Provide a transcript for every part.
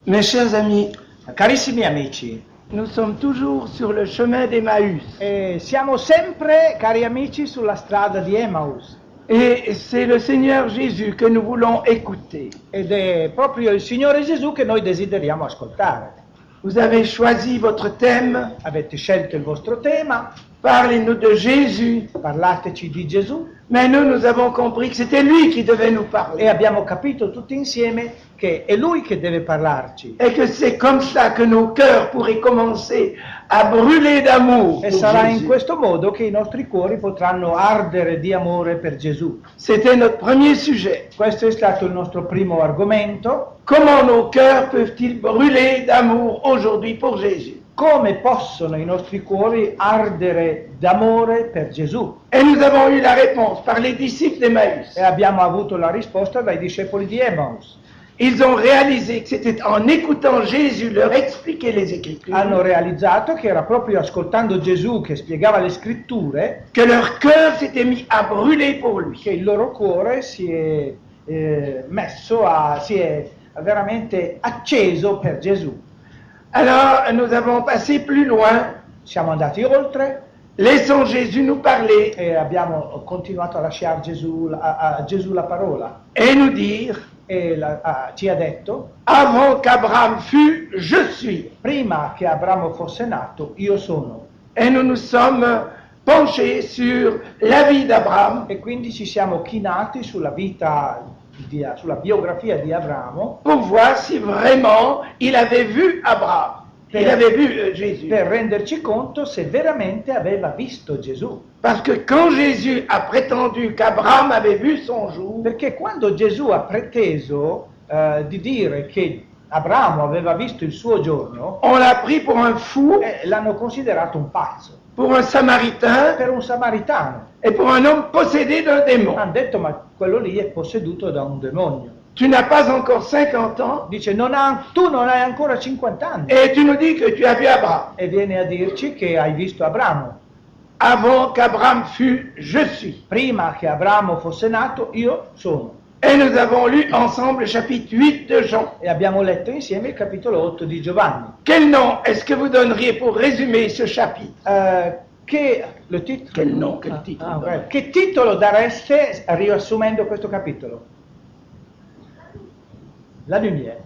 Mes chers amis, Carissimi amici, nous sommes toujours sur le chemin d'Emmaüs. siamo sempre, cari amici, sulla strada di Emmaus Et c'est le Seigneur Jésus que nous voulons écouter. ed è proprio il Signore Gesù che noi desideriamo ascoltare. Vous avez choisi votre thème. Avete scelto il vostro tema, Parlez-nous de Jésus. parlateci di Gesù Mais nous avons compris que c'était lui qui devait nous e parler. abbiamo capito tutti insieme che è Lui che deve parlarci. Et que c'est comme ça que nos cœurs pourraient commencer à brûler d'amour E pour sarà in Jésus. questo modo che i nostri cuori potranno ardere di amore per Gesù. C'était notre premier sujet. Questo è stato il nostro primo argomento. Comment nos cœurs peuvent-ils brûler d'amour aujourd'hui pour Jésus? Come possono i nostri cuori ardere d'amore per Gesù? Et nous avons eu la réponse par les disciples d'Emmaüs. E abbiamo avuto la risposta dai discepoli di Emmaus. Ils ont réalisé que c'était en écoutant Jésus leur expliquer les Écritures Hanno realizzato che era proprio ascoltando Gesù che spiegava le scritture que leur cœur s'était mis à brûler pour lui. che il loro cuore si è si è veramente acceso per Gesù. Alors nous avons passé plus loin. Siamo andati oltre Laissons Jésus nous parler e abbiamo continuato a lasciare a Gesù la parola et nous dire, e ci ha detto: avant qu'Abraham fût, je suis. prima che Abramo fosse nato, io sono. Et nous nous sommes penchés sur la vie d'Abraham E quindi ci siamo chinati sulla sulla biografia di Abramo pour voir si vraiment il avait vu Abraham. Il avait vu Jésus. per renderci conto se veramente aveva visto Gesù. Parce que quand Jésus a prétendu qu'Abraham avait vu son jour, Perché quando Gesù ha preteso di dire che Abramo aveva visto il suo giorno, on l'a pris pour un fou, l'hanno considerato un pazzo, pour un samaritain per un samaritano. et pour un homme possédé d'un démon. Hanno detto: ma quello lì è posseduto da un demonio. Tu n'as pas encore 50 ans Dice: tu non hai ancora 50 anni et tu nous dis que tu as vu Abraham. e vieni a dirci che hai visto Abramo. Avant qu'Abraham fût, je suis. Prima che Abramo fosse nato, io sono. Et nous avons lu ensemble le chapitre 8 de Jean. E abbiamo letto insieme il capitolo 8 di Giovanni. Quel nom est-ce que vous donneriez pour résumer ce chapitre? Lo titolo? Quel nom, quel titolo? Che titolo dareste riassumendo questo capitolo? La lumière.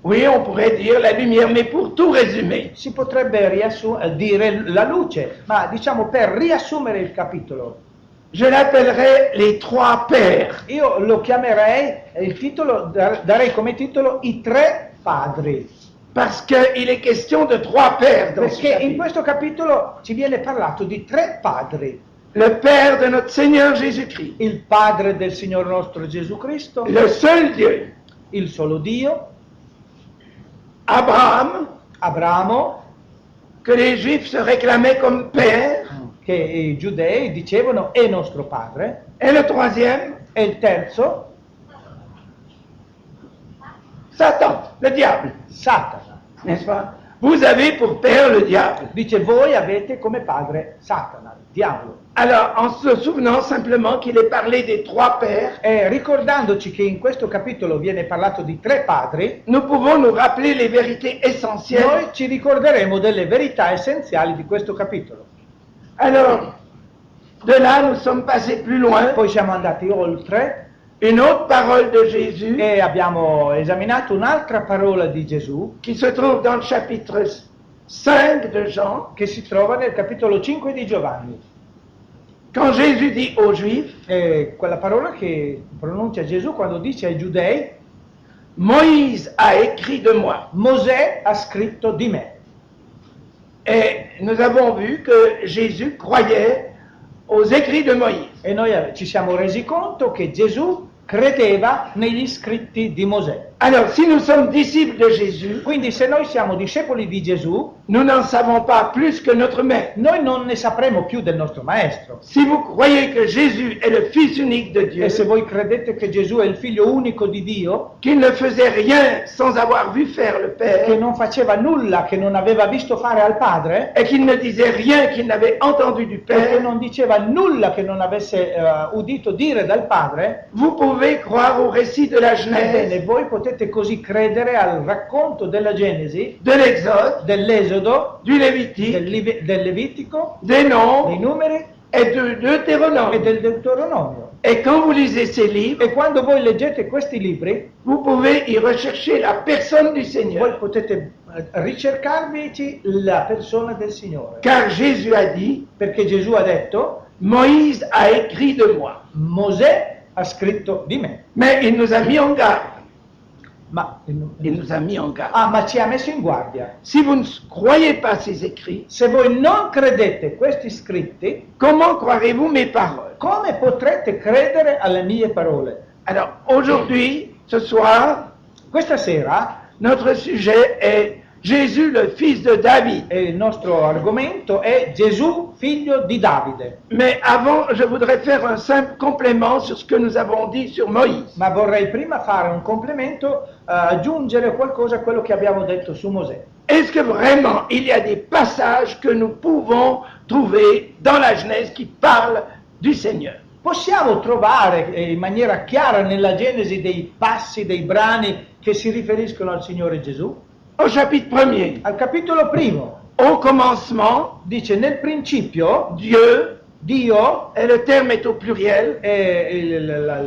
Oui, on pourrait dire la lumière, mais pour tout résumer, Si potrebbe dire la luce, ma diciamo per riassumere il capitolo, je l'appellerais les trois pères. io lo chiamerei, il titolo, darei come titolo I tre padri. Parce qu'il est question de trois pères dans ce Perché in chapitre. questo capitolo ci viene parlato di tre padri. Le Père de notre Seigneur Jésus-Christ, Il padre del Signore nostro Gesù Cristo, le seul Dieu, il solo Dio, Abraham, Abramo, que les Juifs se réclamaient comme père, che i giudei dicevano è nostro padre, et le troisième, e il terzo, Satan, le diable, Satana. n'est-ce pas? Vous avez pour père le diable. Dice: voi avete come padre Satana, il diavolo. Alors, en se souvenant simplement qu'il est parlé des trois pères, E ricordandoci che in questo capitolo viene parlato di tre padri, nous pouvons nous rappeler les vérités essentielles. noi ci ricorderemo delle verità essenziali di questo capitolo. Alors, de là, nous sommes passés plus loin. Poi siamo andati oltre Une autre parole de Jésus e abbiamo esaminato un'altra parola di Gesù qui se trouve dans le chapitre 5 de Jean, che si trova nel capitolo 5 di Giovanni. quand Jésus dit aux Juifs, È quella parola che pronuncia Gesù quando dice ai giudei: Moïse a écrit de moi. Mosè ha scritto di me. Et nous avons vu que Jésus croyait aux écrits de Moïse. E noi ci siamo resi conto che Gesù credeva negli scritti di Mosè. Alors, si nous sommes disciples de Jésus, Quindi se noi siamo discepoli di Gesù, nous n'en savons pas plus que notre Maître. noi non ne sapremo più del nostro Maestro. Si vous croyez que Jésus est le Fils unique de Dieu, E se voi credete che Gesù è il figlio unico di Dio, qu'il ne faisait rien sans avoir vu faire le che Père, non faceva nulla che non aveva visto fare al Padre, et qu'il ne disait rien qu'il n'avait entendu du e che Père, non diceva nulla che non avesse udito dire dal Padre, vous pouvez croire au récit de la ebbene Genèse, voi potete potete così credere al racconto della Genesi, de l'Exode, dell'Esodo, du Lévitique, del Levitico, des dei Nombres Numeri et de e Deutéronome. del Deuteronomio. Et quand vous lisez ces livres, E quando voi leggete questi libri, vous pouvez y rechercher la personne du voi Seigneur. potete ricercarvi la persona del Signore. Car Jésus a dit, Perché Gesù ha detto, Moïse a écrit de moi. Mosè ha scritto di me. Mais il nous a mis en garde. Ma, Il nous a mis en garde. ma ci ha messo in guardia. Si vous ne croyez pas ces écrits, Se voi non credete questi scritti, comment croirez-vous mes paroles? come potrete credere alle mie parole? Alors aujourd'hui, ce soir, Questa sera notre sujet est Jésus, le fils de David. il nostro argomento è Gesù, figlio di Davide. Mais avant, je voudrais faire un simple complément sur ce que nous avons dit sur Moïse. Ma vorrei prima fare un complemento, aggiungere qualcosa a quello che abbiamo detto su Mosè. Est-ce que vraiment il y a des passages que nous pouvons trouver dans la Genèse qui parlent du Seigneur? Possiamo trovare in maniera chiara nella Genesi dei passi, dei brani che si riferiscono al Signore Gesù? Au chapitre 1er, Al capitolo primo au commencement, dice nel principio Dieu, Dio, et le terme est au pluriel,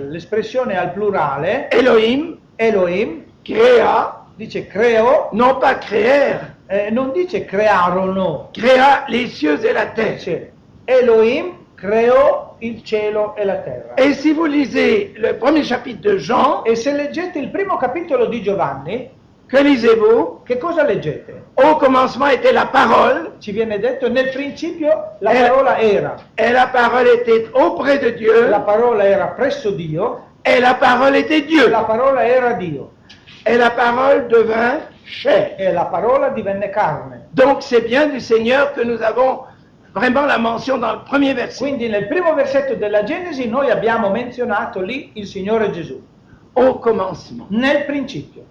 l'espressione al plurale, Elohim, Elohim, créa, dice creò, non pas créer, non dice crearono, créa les cieux et la terre. dice Elohim creò il cielo e la terra. Et si vous lisez le premier chapitre de Jean, E se leggete il primo capitolo di Giovanni, que lisez-vous? che cosa leggete? Au commencement était la parole, Ci viene detto nel principio la Eh. parola era, et la parole était auprès de Dieu, la parola era presso Dio, et la parole était Dieu, la parola era Dio et la parole devint chair. e la parola divenne carne. Donc c'est bien du Seigneur que nous avons vraiment la mention dans le premier verset. Quindi nel primo versetto della Genesi noi abbiamo menzionato lì il Signore Gesù, Au commencement. nel principio.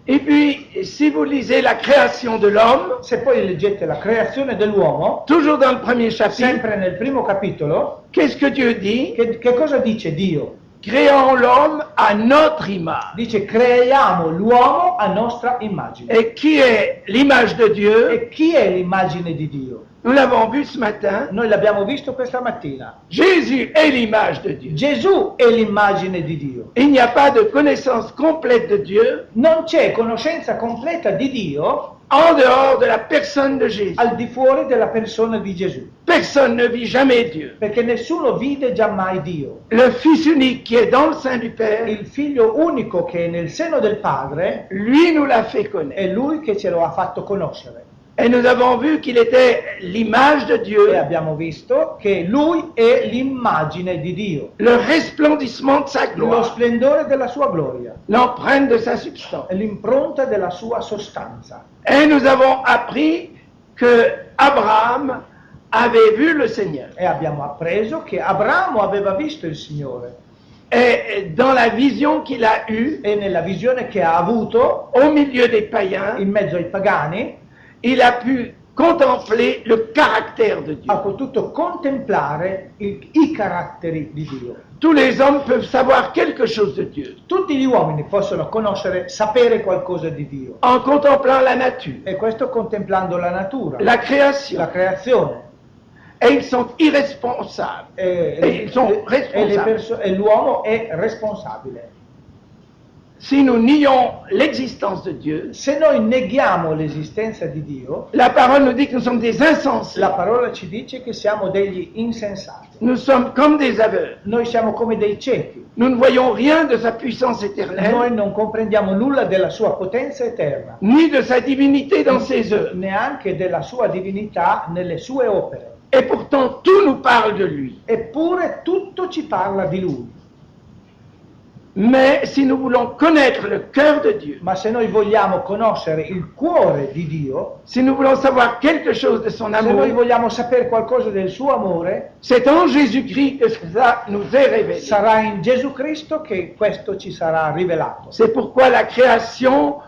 Et puis, si vous lisez la création de l'homme, Se poi leggete la creazione dell'uomo, toujours dans le premier chapitre, sempre nel primo capitolo, qu'est-ce que Dieu dit? che cosa dice Dio? Créons l'homme à notre image. Dice creiamo l'uomo a nostra immagine. Et qui est l'image de Dieu? E chi è l'immagine di Dio? Nous l'avons vu ce matin. Noi l'abbiamo visto questa mattina. Jésus est l'image de Dieu. Gesù è l'immagine di Dio. Il n'y a pas de connaissance complète de Dieu Non c'è conoscenza completa di Dio en dehors de la personne de Jésus. al di fuori della persona di Gesù, Personne ne vit jamais Dieu. perché nessuno vide giammai Dio. Le Fils unique qui est dans le sein du Père, Il figlio unico che è nel seno del Padre lui nous l'a fait connaître. è lui che ce lo ha fatto conoscere. Et nous avons vu qu'il était l'image de Dieu, E abbiamo visto che lui è l'immagine di Dio, le resplendissement de sa lo gloire, splendore della sua gloria, l'empreinte de sa substance. l'impronta della sua sostanza. Et nous avons appris que Abraham avait vu le Seigneur. E abbiamo appreso che Abramo aveva visto il Signore Et dans la vision qu'il a eue, e nella visione che ha avuto au milieu des païens, in mezzo ai pagani il a pu contempler le caractère de Dieu. ha potuto contemplare i caratteri di Dio. Tous les hommes peuvent savoir quelque chose de Dieu Tutti gli uomini possono conoscere, sapere qualcosa di Dio, en contemplant la nature, e questo contemplando la natura, la création. la creazione. Et ils sont irresponsables. E, ils sont responsables. e l'uomo è responsabile. Si nous nions l'existence de Dieu, Se noi neghiamo l'esistenza di Dio, la parole nous dit que nous sommes des insensés. la parola ci dice che siamo degli insensati. Nous sommes comme des aveugles. Noi siamo come dei ciechi. Nous ne voyons rien de sa puissance Noi éternelle, non comprendiamo nulla della sua potenza eterna, ni de sa divinité dans ses œuvres. neanche della sua divinità nelle sue opere. Et pourtant, tout nous parle de lui. Eppure tutto ci parla di Lui. Mais si nous voulons connaître le cœur de Dieu, Ma se noi vogliamo conoscere il cuore di Dio, si nous voulons savoir quelque chose de son se noi amour, vogliamo sapere qualcosa del suo amore, c'est en Jésus-Christ que ça nous est révélé. sarà in Gesù Cristo che questo ci sarà rivelato. C'est pourquoi la création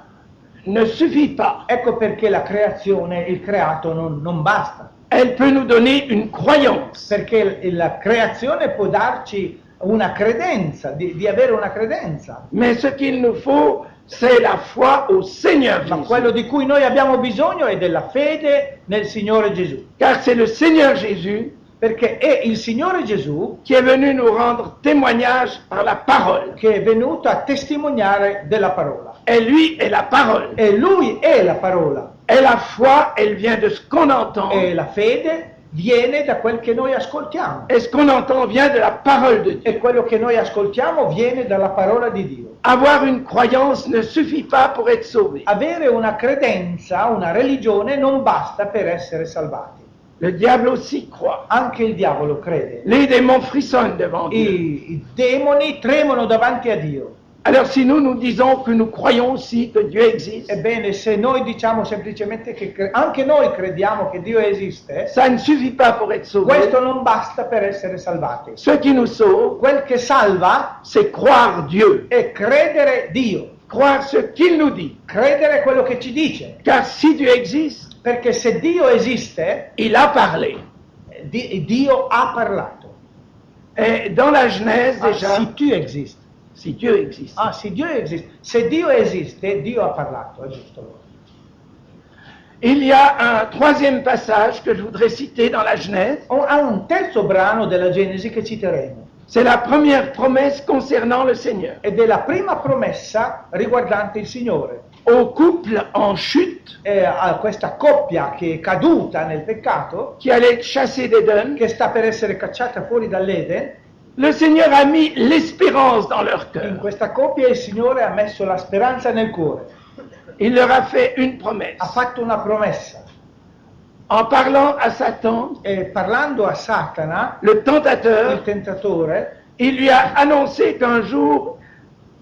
ne suffit pas. Ecco perché la creazione, il creato non basta, Elle peut nous donner une croyance. perché la creazione può darci una credenza, di avere una credenza, Mais ce qu'il nous faut, c'est la foi au Seigneur Ma Jésus. quello di cui noi abbiamo bisogno è della fede nel Signore Gesù. Car c'est le Seigneur Jésus Perché è il Signore Gesù qui est venu nous rendre témoignage par la parole. che è venuto a testimoniare della parola. Et lui est la parole. E Lui è la parola. Et la foi, elle vient de ce qu'on entend. E la fede viene da quel che noi ascoltiamo. Et ce qu'on entend vient de la parole de Dieu. E quello che noi ascoltiamo viene dalla parola di Dio. Avoir une croyance ne suffit pas pour être sauvé. Avere una credenza, una religione non basta per essere salvati. Le diable aussi croit. Anche il diavolo crede. Les démons frissonnent devant Dieu. I demoni tremano davanti a Dio. Alors si nous disons que nous croyons aussi que Dieu existe, Ebbene, se noi diciamo semplicemente che anche noi crediamo che Dio esiste, ça ne suffit pas pour être sauvé. questo non basta per essere salvati. Ce qui nous sauve, Quel che salva c'est croire Dieu, è credere Dio, croire ce qu'il nous dit. credere quello che ci dice. Car si Dieu existe, Perché se Dio esiste, il a parlé. Dio ha parlato. Et dans la Genèse Ah, déjà, se tu esiste. si Dieu existe. Ah, se Dio esiste. Se Dio esiste, Dio ha parlato, è giusto. Il y a un troisième passage que je voudrais citer dans la Genèse. Ha un terzo brano della Genesi che citeremo. C'est la première promesse concernant le Seigneur. Ed è la prima promessa riguardante il Signore. Au couple en chute A questa coppia che è caduta nel peccato, qui allait être chassé d'Éden, che sta per essere cacciata fuori dall'Eden, le Seigneur a mis l'espérance dans leur in cœur. questa coppia il Signore ha messo la speranza nel cuore. Il leur a fait une promesse. Ha fatto una promessa. En parlant à Satan, E parlando a Satana, le il tentateur, tentatore, il lui a annoncé qu'un jour,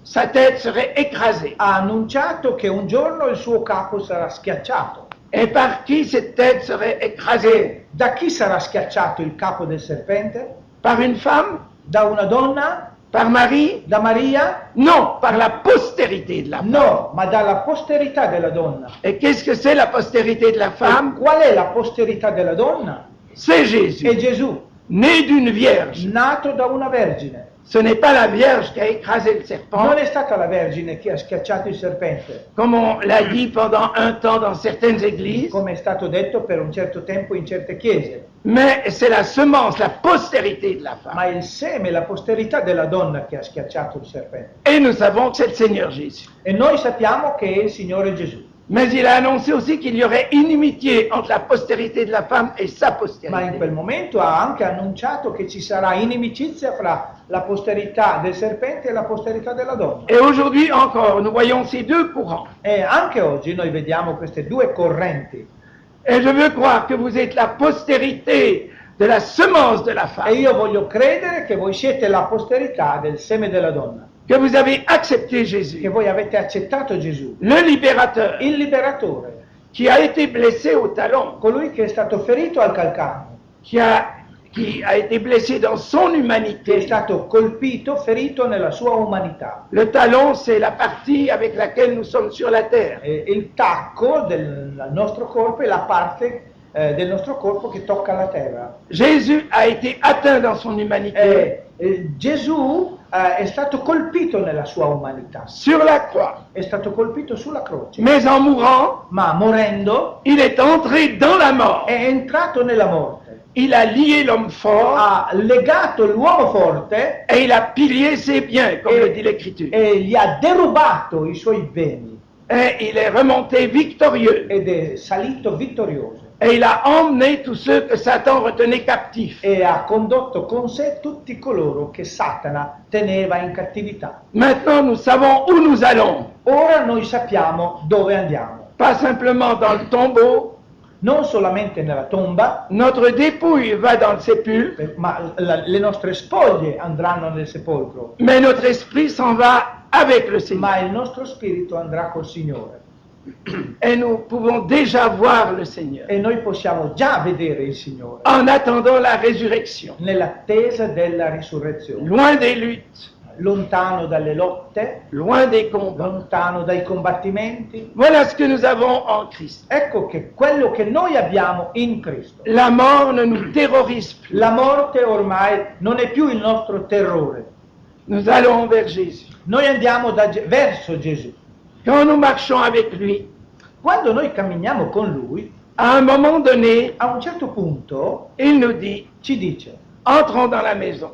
sa tête serait écrasée. ha annunciato che un giorno il suo capo sarà schiacciato. Et par qui cette tête serait écrasée? Da chi sarà schiacciato il capo del serpente? Par une femme? Da una donna? Par Marie? Da Maria? Non, par la postérité de la femme. No, ma dalla posterità della donna. Et qu'est-ce que c'est la postérité de la femme? Qual è la posterità della donna? C'est Jésus, È Gesù, né d'une vierge. nato da una vergine. Ce n'est pas la vierge qui a écrasé le serpent, Non è stata la vergine che ha schiacciato il serpente, comme on l'a dit pendant un temps dans certaines églises, come è stato detto per un certo tempo in certe chiese, mais c'est la semence, la postérité de la femme. ma è il seme, la posterità della donna che ha schiacciato il serpente. Et nous savons que c'est le Seigneur Jésus. E noi sappiamo che è il Signore Gesù, Mais il a annoncé aussi qu'il y aurait inimitié entre la postérité de la femme et sa ma in postérité. quel momento ha anche annunciato che ci sarà inimicizia fra la posterità del serpente e la posterità della donna. Et aujourd'hui encore, nous voyons ces deux courants. E anche oggi noi vediamo queste due correnti. Et je veux croire que vous êtes la postérité de la semence de la E femme, io voglio credere che voi siete la posterità del seme della donna, que vous avez accepté che Jésus, voi avete accettato Gesù, le libérateur, il liberatore, qui a été blessé au talon, colui che è stato ferito al calcagno, qui a été blessé dans son che è humanité. stato colpito, ferito nella sua umanità. Le talon, c'est la partie avec laquelle nous sommes sur la terre. E il tacco del nostro corpo è la parte del nostro corpo che tocca la terra. Jésus a été atteint dans son humanité Gesù è stato colpito nella sua umanità, sur la croix. è stato colpito sulla croce, Mais en mourant, ma morendo il est entré dans la mort. è entrato nella morte. Il a lié l'homme fort Ha legato l'uomo forte et il a pillé ses biens, comme le dit l'Écriture. e gli ha derubato i suoi beni Et il est remonté victorieux. ed è salito vittorioso Et il a emmené tous ceux que Satan retenait captifs. e ha condotto con sé tutti coloro che Satana teneva in cattività. Maintenant, nous savons où nous allons. Ora noi sappiamo dove andiamo, Pas simplement dans le tombeau. non solamente nella tomba, Notre dépouille va dans le sépulcre, ma le nostre spoglie andranno nel sepolcro, mais notre esprit s'en va avec le Seigneur. ma il nostro spirito andrà col Signore. Et nous pouvons déjà voir le Seigneur E noi possiamo già vedere il Signore en attendant la résurrection. nell'attesa della risurrezione, Loin des luttes, lontano dalle lotte, loin des combats. lontano dai combattimenti. Voilà ce que nous avons en Christ. Ecco che quello che noi abbiamo in Cristo. La mort ne nous terrorise plus. La morte ormai non è più il nostro terrore. Nous allons vers Jésus. Noi andiamo verso Gesù. Quand nous marchons avec lui, Quando noi camminiamo con Lui, à un moment donné, a un certo punto il nous dit, ci dice, entrons dans la maison.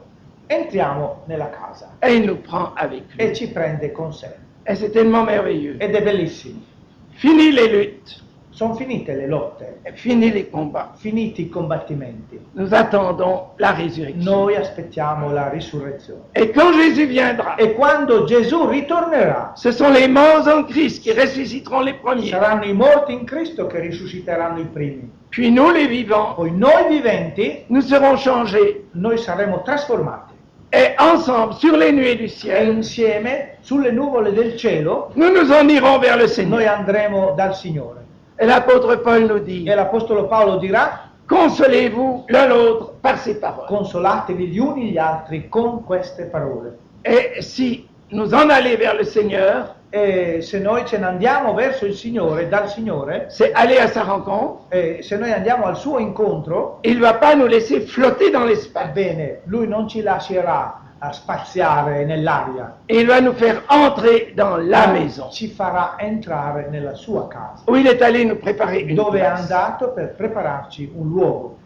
entriamo nella casa, Et il nous prend avec lui. e ci prende con sé. Et c'est tellement merveilleux. Ed è bellissimo. Fini les luttes, Sono finite le lotte, fini les combats. finiti i combattimenti. Nous attendons la résurrection. Noi aspettiamo la risurrezione. Et quand Jésus viendra, E quando Gesù ritornerà, ce sont les morts en Christ qui ressusciteront les premiers. saranno i morti in Cristo che risusciteranno i primi. Puis nous, les vivants, Poi noi viventi, nous serons changés. noi saremo trasformati. Et ensemble, sur les nuées du E ciel, insieme, sulle nuvole del cielo, nous nous en irons vers le noi Seigneur. andremo dal Signore. Et l'apôtre Paul nous dit, E l'Apostolo Paolo dirà, consolez-vous l'un l'autre par ces paroles. consolatevi gli uni gli altri con queste parole. Et si nous en allons vers le Seigneur, E se noi ce ne andiamo verso il Signore, dal Signore, c'est aller à sa rencontre. e se noi andiamo al suo incontro, Il ne va pas nous laisser flotter dans l'espace. ebbene, Lui non ci lascerà a spaziare nell'aria, Il va nous faire entrer dans la maison, ci farà entrare nella sua casa, où il est allé nous préparer une dove è place. andato per prepararci un luogo.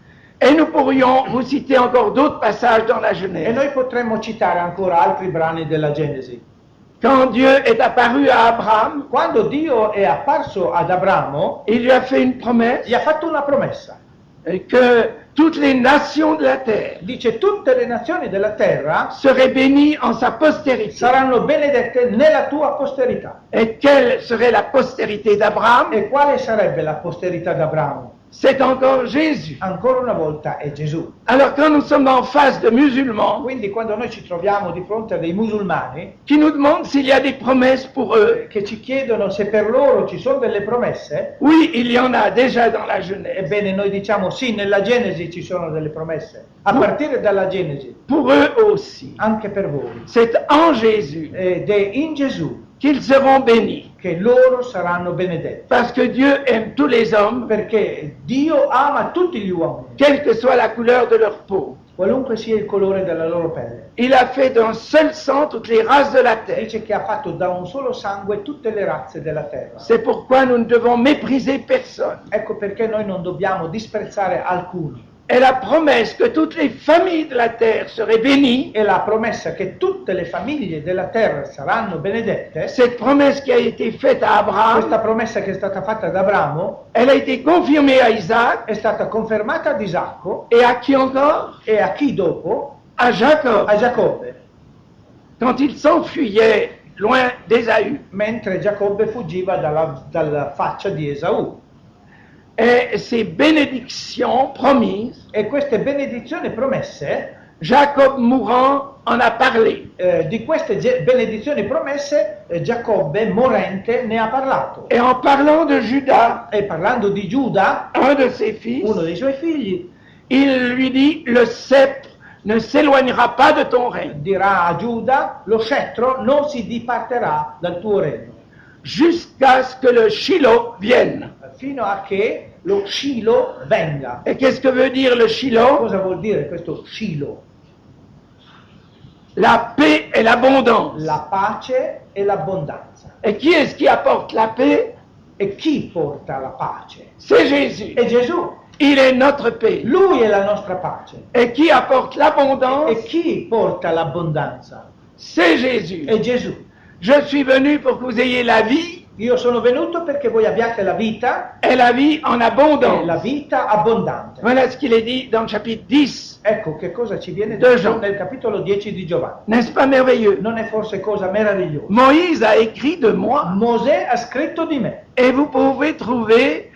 Et nous pourrions vous citer encore d'autres passages dans la E Genèse. noi potremmo citare ancora altri brani della Genesi. Quand Dieu est apparu à Abraham, Quando Dio è apparso ad Abramo, il lui a fait une promesse gli ha fatto una promessa. que toutes les nations de la terre Dice, tutte le nazioni della terra seraient bénies en sa postérité. saranno benedette nella tua posterità. Et quelle serait la postérité d'Abraham? E quale sarebbe la posterità d'Abramo? C'est encore Jésus. Ancora una volta è Gesù. Alors quand nous sommes en face de musulmans Quindi quando noi ci troviamo di fronte a dei musulmani qui nous demandent s'il y a des promesses pour eux, che ci chiedono se per loro ci sono delle promesse, oui, il y en a déjà dans la Genèse. ebbene noi diciamo sì, nella Genesi ci sono delle promesse. A partire dalla Genesi, Pour eux aussi. anche per voi. C'est en Jésus Ed è in Gesù qu'ils seront bénis. che loro saranno benedetti. Parce que Dieu aime tous les hommes, Perché Dio ama tutti gli uomini, quelle que soit la couleur de leur peau. qualunque sia il colore della loro pelle. Il a fait d'un seul sang toutes les races de la terre. Dice che ha fatto da un solo sangue tutte le razze della terra. C'est pourquoi nous ne devons mépriser personne. Ecco perché noi non dobbiamo disprezzare alcuni. Et la promesse que toutes les familles de la terre seraient bénies, E la promessa che tutte le famiglie della terra saranno benedette, cette promesse qui a été faite à Abraham, questa promessa che è stata fatta ad Abramo elle a été confirmée à Isaac è stata confermata ad Isacco et à qui encore? e a chi dopo? À Jacob. A Giacobbe, Quand il s'enfuyait loin d'Ésaü. mentre Giacobbe fuggiva dalla faccia di Esaù. Et ces bénédictions promises, E queste benedizioni promesse, Jacob mourant en a parlé. di queste benedizioni promesse, Giacobbe morente ne ha parlato. Et en parlant de Judas, E parlando di Giuda, un de ses fils, uno dei suoi figli, il lui dit, le sceptre ne s'éloignera pas de ton règne, dirà a Giuda, lo scettro non si diparterà dal tuo regno, jusqu'à ce que le Shiloh vienne. fino a che lo Shilo venga. Et qu'est-ce que veut dire le Shiloh? Cosa vuol dire questo Shilo? La paix et l'abondance. La pace e l'abbondanza. Et qui est-ce qui apporte la paix? E chi porta la pace? C'est Jésus. È Gesù. Il est notre paix. Lui è la nostra pace. Et qui apporte E l'abondance? chi porta l'abbondanza? C'est Jésus. È Gesù. Je suis venu pour que vous ayez la vie Io sono venuto perché voi abbiate la vita et la vie en e la abondance. vita abbondante. Voilà ce qu'il est dit dans le chapitre 10. Ecco che cosa ci viene De detto Jean. nel capitolo 10 di Giovanni. N'est-ce pas merveilleux? Non è forse cosa meravigliosa? Moïse a écrit de moi Mosè ha scritto di me et vous pouvez trouver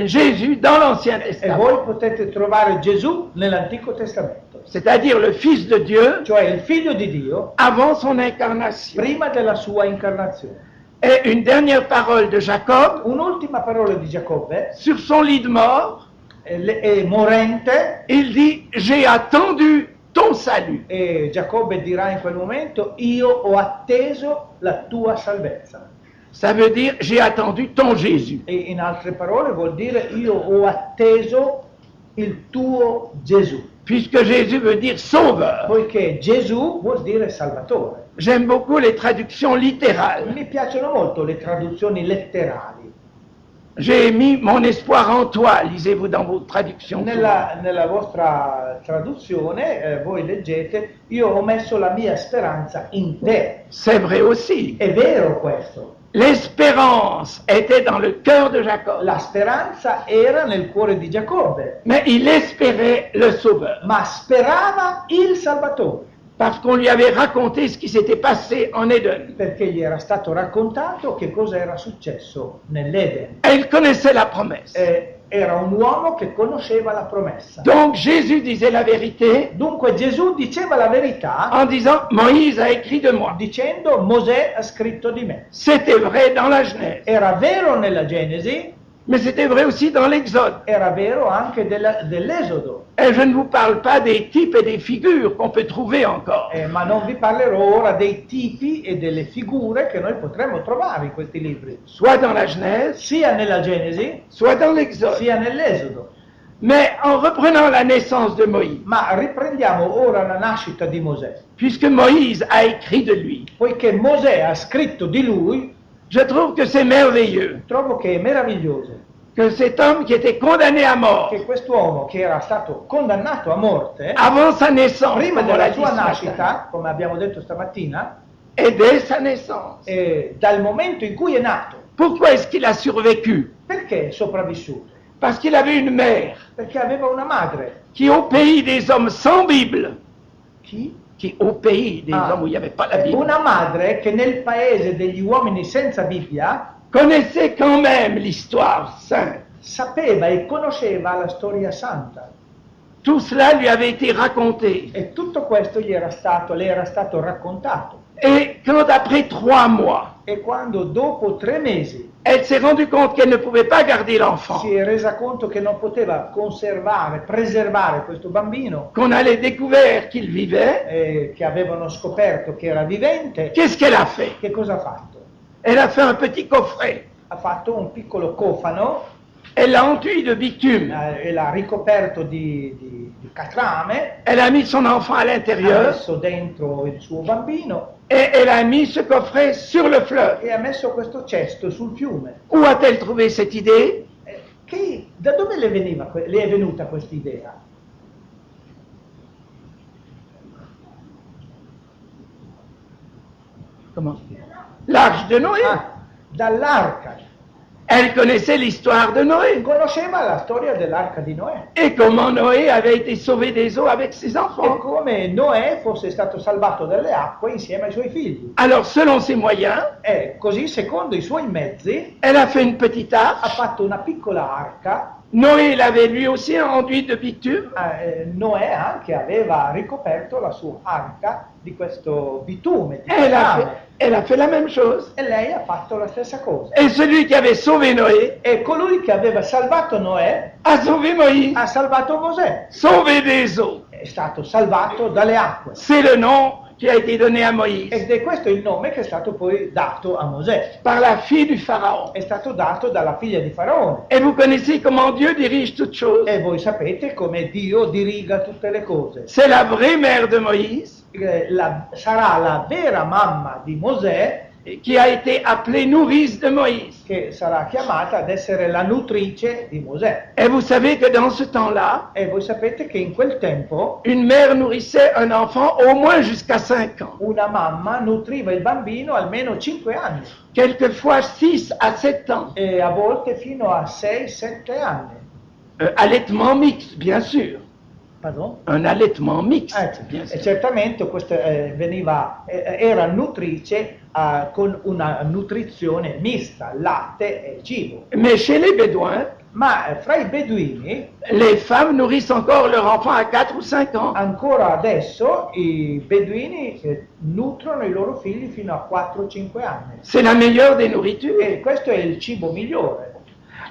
Jésus dans l'Ancien e Testament, voi potete trovare Gesù nell'Antico Testamento, c'est-à-dire le Fils de Dieu cioè il Figlio di Dio avant son incarnation. prima della sua incarnazione. Et une dernière parole de Jacob Un'ultima parola di Giacobbe, sur son lit de mort, è morente, il dit j'ai attendu ton salut. e Giacobbe dirà in quel momento: io ho atteso la tua salvezza. Ça veut dire j'ai attendu ton Jésus. E in altre parole vuol dire io ho atteso il tuo Gesù, Puisque Jésus veut dire sauveur. poiché Gesù vuol dire Salvatore. J'aime beaucoup les traductions littérales. Mi piacciono molto le traduzioni letterali. J'ai mis mon espoir en toi, lisez-vous dans vos traductions. Nella vostra traduzione voi leggete: io ho messo la mia speranza in te. C'est vrai aussi. È vero questo. L'espérance était dans le cœur de Jacob. La speranza era nel cuore di Giacobbe, Mais il espérait le Sauveur. ma sperava il Salvatore, Parce qu'on lui avait raconté ce qui s'était passé en Éden. perché gli era stato raccontato che cosa era successo nell'Eden. Et il connaissait la promesse. Era un uomo che conosceva la promessa. Donc Jésus disait la vérité Dunque Gesù diceva la verità en disant Moïse a écrit de moi. dicendo: Mosè ha scritto di me. C'était vrai dans la Genèse, Era vero nella Genesi, mais c'était vrai aussi dans l'Exode. era vero anche dell'Esodo. Et je ne vous parle pas des types et des figures qu'on peut trouver encore. Ma non vi parlerò ora dei tipi e delle figure che noi potremmo trovare in questi libri, Soit dans la Genèse, sia nella Genesi soit dans l'Exode. sia nell'Esodo. Mais en reprenant la naissance de Moïse, Ma riprendiamo ora la nascita di Mosè. puisque Moïse a écrit de lui, Poiché Mosè ha scritto di lui, je trouve que c'est merveilleux trovo che è meraviglioso que cet homme qui était condamné à mort che quest'uomo, che era stato condannato a morte, avant sa naissance, prima comme on l'a della dit sua ce matin, nascita, come abbiamo detto stamattina, et dès sa naissance, dal momento in cui è nato, pourquoi est-ce qu'il a survécu? perché è sopravvissuto? Parce qu'il avait une mère Perché aveva una madre. qui, au pays des hommes sans Bible, Chi? qui au pays des hommes où il n'y avait pas la Bible, Una madre che nel paese degli uomini senza Bibbia connaissait quand même l'histoire sainte. sapeva e conosceva la storia santa. Tout cela lui avait été raconté. E tutto questo le era stato raccontato. Et quand après 3 mois, E quando dopo 3 mesi elle s'est rendue compte qu'elle ne pouvait pas garder l'enfant, si è resa conto che non poteva preservare questo bambino, qu'on allait découvrir qu'il vivait, che avevano scoperto che era vivente, qu'est-ce qu'elle a fait? che cosa ha fatto? Elle a fait un petit coffret. Ha fatto un piccolo cofano Elle l'a enduit de bitume. e l'ha ricoperto di catrame, Elle a mis son enfant à ha l'intérieur messo dentro il suo bambino et elle a mis ce coffret sur le fleuve. e ha messo questo cesto sul fiume. Où a-t-elle trouvé cette idée? Da dove le è venuta questa idea? Comment? L'arche de Noé. Dall'arca. Elle connaissait l'histoire de Noé Conosceva la storia dell'arca di Noè et comment Noé avait été sauvé des eaux avec ses e enfants. come Noè fosse stato salvato dalle acque insieme ai suoi figli. Alors, selon ses moyens, E così, secondo i suoi mezzi, elle a fait une petite ha arche. fatto una piccola arca. Noé l'avait lui aussi enduit de bitume. Noè anche aveva ricoperto la sua arca di questo bitume, di Elle catrame. a fait la même chose. E lei ha fatto la stessa cosa. Et celui qui avait sauvé Noé E colui che aveva salvato Noè a sauvé Moïse, ha salvato Mosè. sauvé des eaux. È stato salvato dalle acque. C'est le nom qui a été donné à Moïse Ed è questo il nome che è stato poi dato a Mosè. par la fille du Pharaon. È stato dato dalla figlia di Faraone. Et vous connaissez comment Dieu dirige toutes choses. E voi sapete come Dio diriga tutte le cose. C'est la vraie mère de Moïse Sarà la vera mamma di Mosè qui a été appelée nourrice de Moïse. che sarà chiamata ad essere la nutrice di Mosè. Et vous savez que dans ce temps-là, E voi sapete che in quel tempo une mère nourrissait un enfant au moins jusqu'à 5 ans, una mamma nutriva il bambino almeno 5 anni quelquefois 6 à 7 ans. e a volte fino a 6-7 anni. Allaitement mixte, bien sûr. Pardon? Un allaitement mixte, bien E sûr. certamente questa era nutrice con una nutrizione mista, latte e cibo. Mais chez les Bédouins, Ma fra i beduini, les femmes nourrissent encore leur enfant à 4 ou 5 ans. ancora adesso i beduini nutrono i loro figli fino a 4-5 anni. C'est la meilleure des nourritures. E questo è il cibo migliore.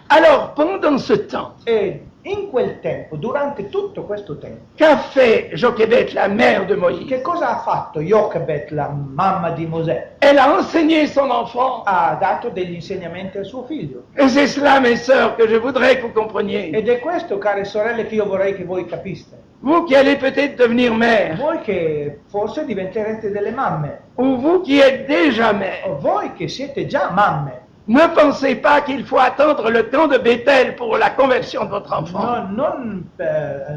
Alors, pendant ce temps, E in quel tempo, durante tutto questo tempo, qu'a fait Jochebed, la mère de Moïse? che cosa ha fatto Jochebed, la mamma di Mosè? Elle a enseigné son enfant. Ha dato degli insegnamenti al suo figlio. Et c'est cela, mes sœurs, que je voudrais que vous compreniez. Ed è questo, care sorelle, che io vorrei che voi capiste. vous qui allez peut-être devenir mère, voi che forse diventerete delle mamme, ou vous qui êtes déjà mère, o voi che siete già mamme, ne pensez pas qu'il faut attendre le temps de Bethel pour la conversion de votre enfant.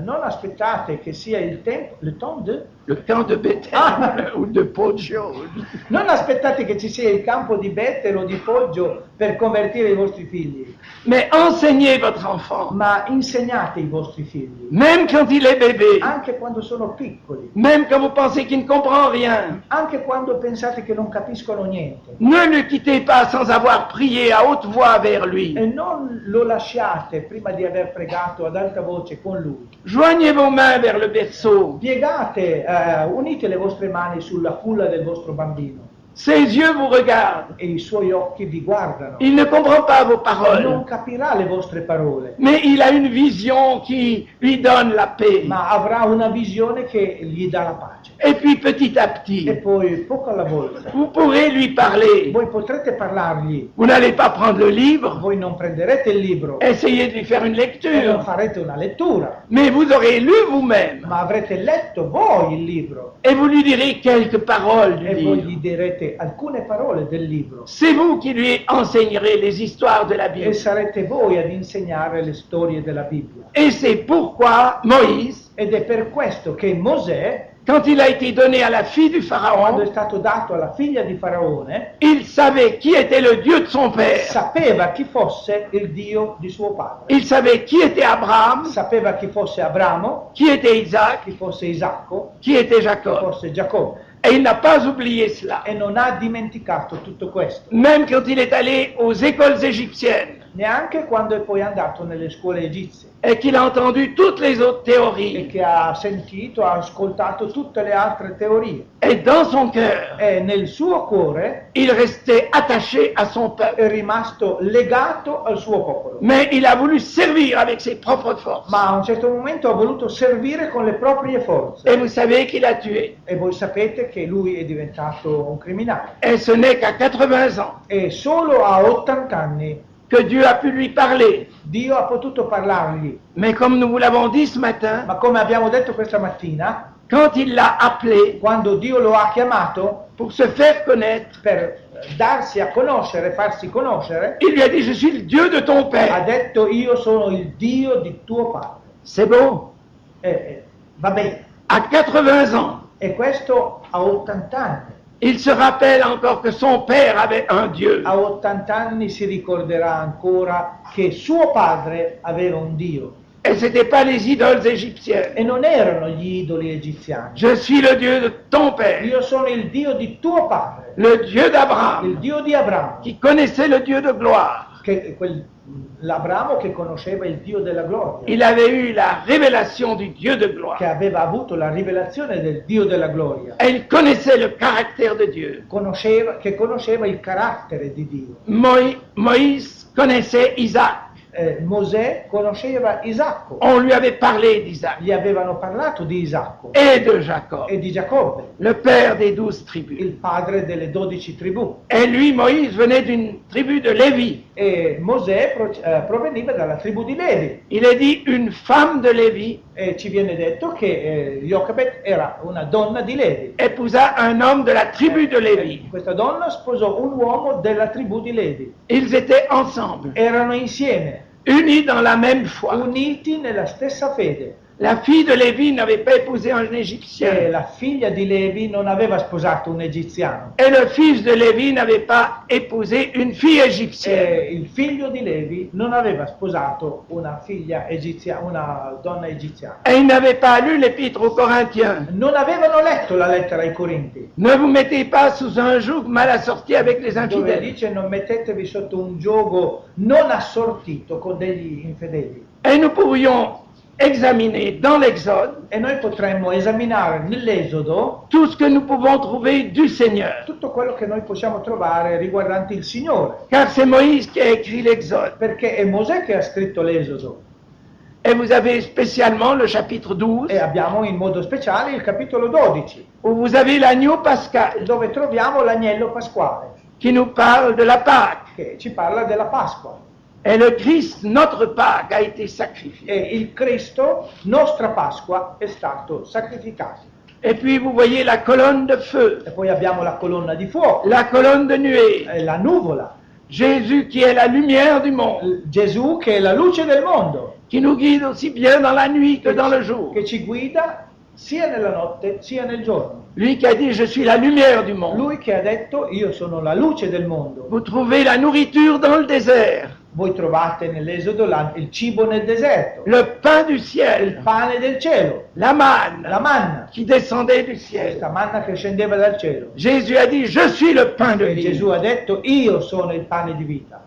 non aspettate che sia il tempo, le temps de... Le camp de Bethel ou de Poggio. Non aspettate che ci sia il campo di Bethel o di Poggio per convertire i vostri figli, Mais enseignez votre enfant, ma insegnate i vostri figli, même quand il est bébé, anche quando sono piccoli, même quand vous pensez qu'il ne comprend rien. anche quando pensate che non capiscono niente. Ne le quittez pas sans avoir prié à haute voix vers lui. E non lo lasciate prima di aver pregato ad alta voce con lui. Joignez vos mains vers le berceau. Piegate, unite le vostre mani sulla culla del vostro bambino Ses yeux vous regardent. e i suoi occhi vi guardano. Il ne comprend pas vos Non paroles, capirà le vostre parole, mais il a une vision qui lui donne la paix. ma avrà una visione che gli dà la pace. Et puis petit à E petit, poi, poco alla volta, vous pourrez lui parler. voi potrete parlargli, Vous n'allez pas prendre le livre, voi non prenderete il libro essayez de lui faire une e non lecture, farete una lettura, mais vous aurez lu vous-même ma avrete letto voi il libro et vous lui direz quelques paroles du e voi livre. gli direte alcune parole del libro. C'est vous qui lui enseignerez les histoires de la E Bible. sarete voi ad insegnare le storie della Bibbia. Et c'est pourquoi Moïse, Ed è per questo che Mosè, quand il a été donné à la fille du quando è Pharaon, stato dato alla figlia di Faraone, il savait qui était le Dieu de son père. sapeva chi fosse il Dio di suo padre. Il savait qui était Abraham, Sapeva chi fosse Abramo, qui était Isaac, chi fosse Isacco, qui était chi Jacob. fosse Giacobbe. Et il n'a pas oublié cela. E non ha dimenticato tutto questo. Même quand il est allé aux écoles égyptiennes Neanche quando è poi andato nelle scuole egizie et qu'il a entendu toutes les autres e théories. che ha sentito, ha ascoltato tutte le altre teorie. Et dans son cœur, E nel suo cuore il restait attaché à son peuple. è rimasto legato al suo popolo. Mais il a voulu servir avec ses propres forces. Ma a un certo momento ha voluto servire con le proprie forze. Et vous savez qu'il a tué. E voi sapete che lui è diventato un criminale. Et ce n'est qu'à 80 ans E solo a 80 anni que Dieu a pu lui parler. Dio ha potuto parlargli. Mais comme nous vous l'avons dit ce matin, Ma come abbiamo detto questa mattina, quand il l'a appelé quando Dio lo ha chiamato pour se faire connaître, per darsi a conoscere, farsi conoscere, il lui a dit, je suis le Dieu de ton ha père. detto io sono il Dio di tuo padre. C'est beau. Va bene. À 80 ans, E questo a 80 anni. il se rappelle encore que son père avait un Dieu. A 80 anni si ricorderà ancora che suo padre aveva un Dio. Et ce n'étaient pas les idoles égyptiennes. E non erano gli idoli egiziani. Je suis le Dieu de ton père, Io sono il Dio di tuo padre, le Dieu il d'Abraham, Dio di Abramo, qui connaissait le Dieu de gloire. l'Abramo che conosceva il Dio della gloria, Il avait eu la révélation du Dieu de che gloire. aveva avuto la rivelazione del Dio della gloria, Et il connaissait le caractère de Dieu. che conosceva il carattere di Dio. Moïse connaissait Isaac. Mosè conosceva Isacco, On lui avait parlé d'Isaac gli avevano parlato di Isacco et de Jacob, e di Giacobbe, le père des 12 tribus. il padre delle 12 tribù. Et lui, Moïse, venait d'une tribu de Lévi. E Mosè proveniva dalla tribù di Levi. Il est dit une femme de Lévi E ci viene detto che Jochebed era una donna di Levi. épousa un homme de la tribu de Lévi. Questa donna sposò un uomo della tribù di Levi. Ils étaient ensemble, Erano insieme, unis dans la même foi. uniti nella stessa fede. La fille de Lévi n'avait pas épousé un E Égyptien. la figlia di Levi non aveva sposato un egiziano. Et le fils de Lévi n'avait pas épousé une fille égyptienne. E il figlio di Levi non aveva sposato una figlia egiziana, una donna egiziana. Et ils n'avaient pas lu l'épître aux Corinthiens. Non avevano letto la lettera ai Corinti, Ne vous mettez pas sous un joug mal assorti avec les dove infidèles. dice non mettetevi sotto un giogo non assortito con degli infedeli. Et nous pourrions examiner dans l'Exode E noi potremmo esaminare nell'Esodo tout ce que nous pouvons trouver du Seigneur. tutto quello che noi possiamo trovare riguardante il Signore, Car c'est Moïse qui a écrit l'Exode. perché è Mosè che ha scritto l'Esodo. Et vous avez spécialement le chapitre 12, E abbiamo in modo speciale il capitolo 12, où vous avez l'agneau pascal, dove troviamo l'agnello pasquale, qui nous parle de la Pâque. che ci parla della Pasqua. Et le Christ, notre Pâque, a été sacrifié. E il Cristo, nostra Pasqua, è stato sacrificato. Et puis vous voyez la colonne de feu, E poi abbiamo la colonna di fuoco, la colonne de nuée. la nuvola, Jésus qui est la lumière du monde, Gesù che è la luce del mondo, qui nous guide aussi bien dans la nuit que dans le jour. che ci guida sia nella notte sia nel giorno. Lui qui a dit je suis la lumière du monde. Lui che ha detto io sono la luce del mondo. Vous trouvez la nourriture dans le désert, Voi trovate nell'Esodo il cibo nel deserto, le pain du il ciel, pane del cielo, la manne la manna, qui descendait du ciel. questa manna che scendeva dal cielo. Jésus a dit je suis le pain de E vie. Gesù ha detto io sono il pane di vita.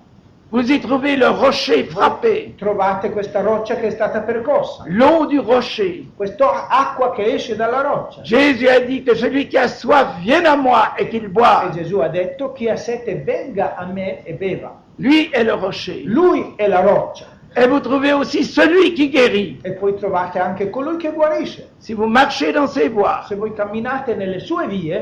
Vous y trouvez le rocher frappé, Trovate questa roccia che è stata percossa, l'eau du rocher. questa acqua che esce dalla roccia. Jésus a dit que celui qui a soif vienne à moi et qu'il E boive. Gesù ha detto chi ha sete venga a me e beva. Lui est le rocher. Lui è la roccia. Et vous trouvez aussi celui qui guérit. E poi trovate anche colui che guarisce. Si vous marchez dans ses voies, Se voi camminate nelle sue vie,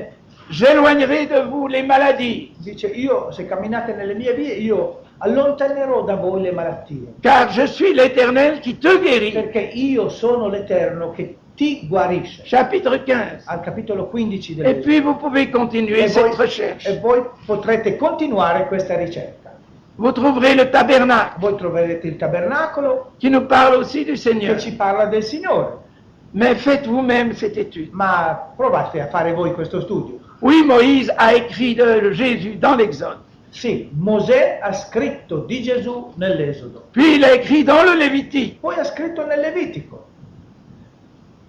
j'éloignerai de vous les maladies, dice se camminate nelle mie vie, io allontanerò da voi le malattie. car je suis l'Éternel qui te guérit. Perché io sono l'Eterno che ti guarisce. Chapitre 15. Al capitolo 15 Et dell'Esodo. puis vous pouvez continuer cette recherche. E voi potrete continuare questa ricerca. Vous trouverez le tabernacle Voi troverete il tabernacolo qui nous parle aussi du Seigneur. che ci parla del Signore. Mais faites vous-même cette étude. Ma provate a fare voi questo studio. Oui, Moïse a écrit de Jésus dans l'Exode. Sì, Mosè ha scritto di Gesù nell'Esodo. Puis il a écrit dans le Lévitique. Poi ha scritto nel Levitico.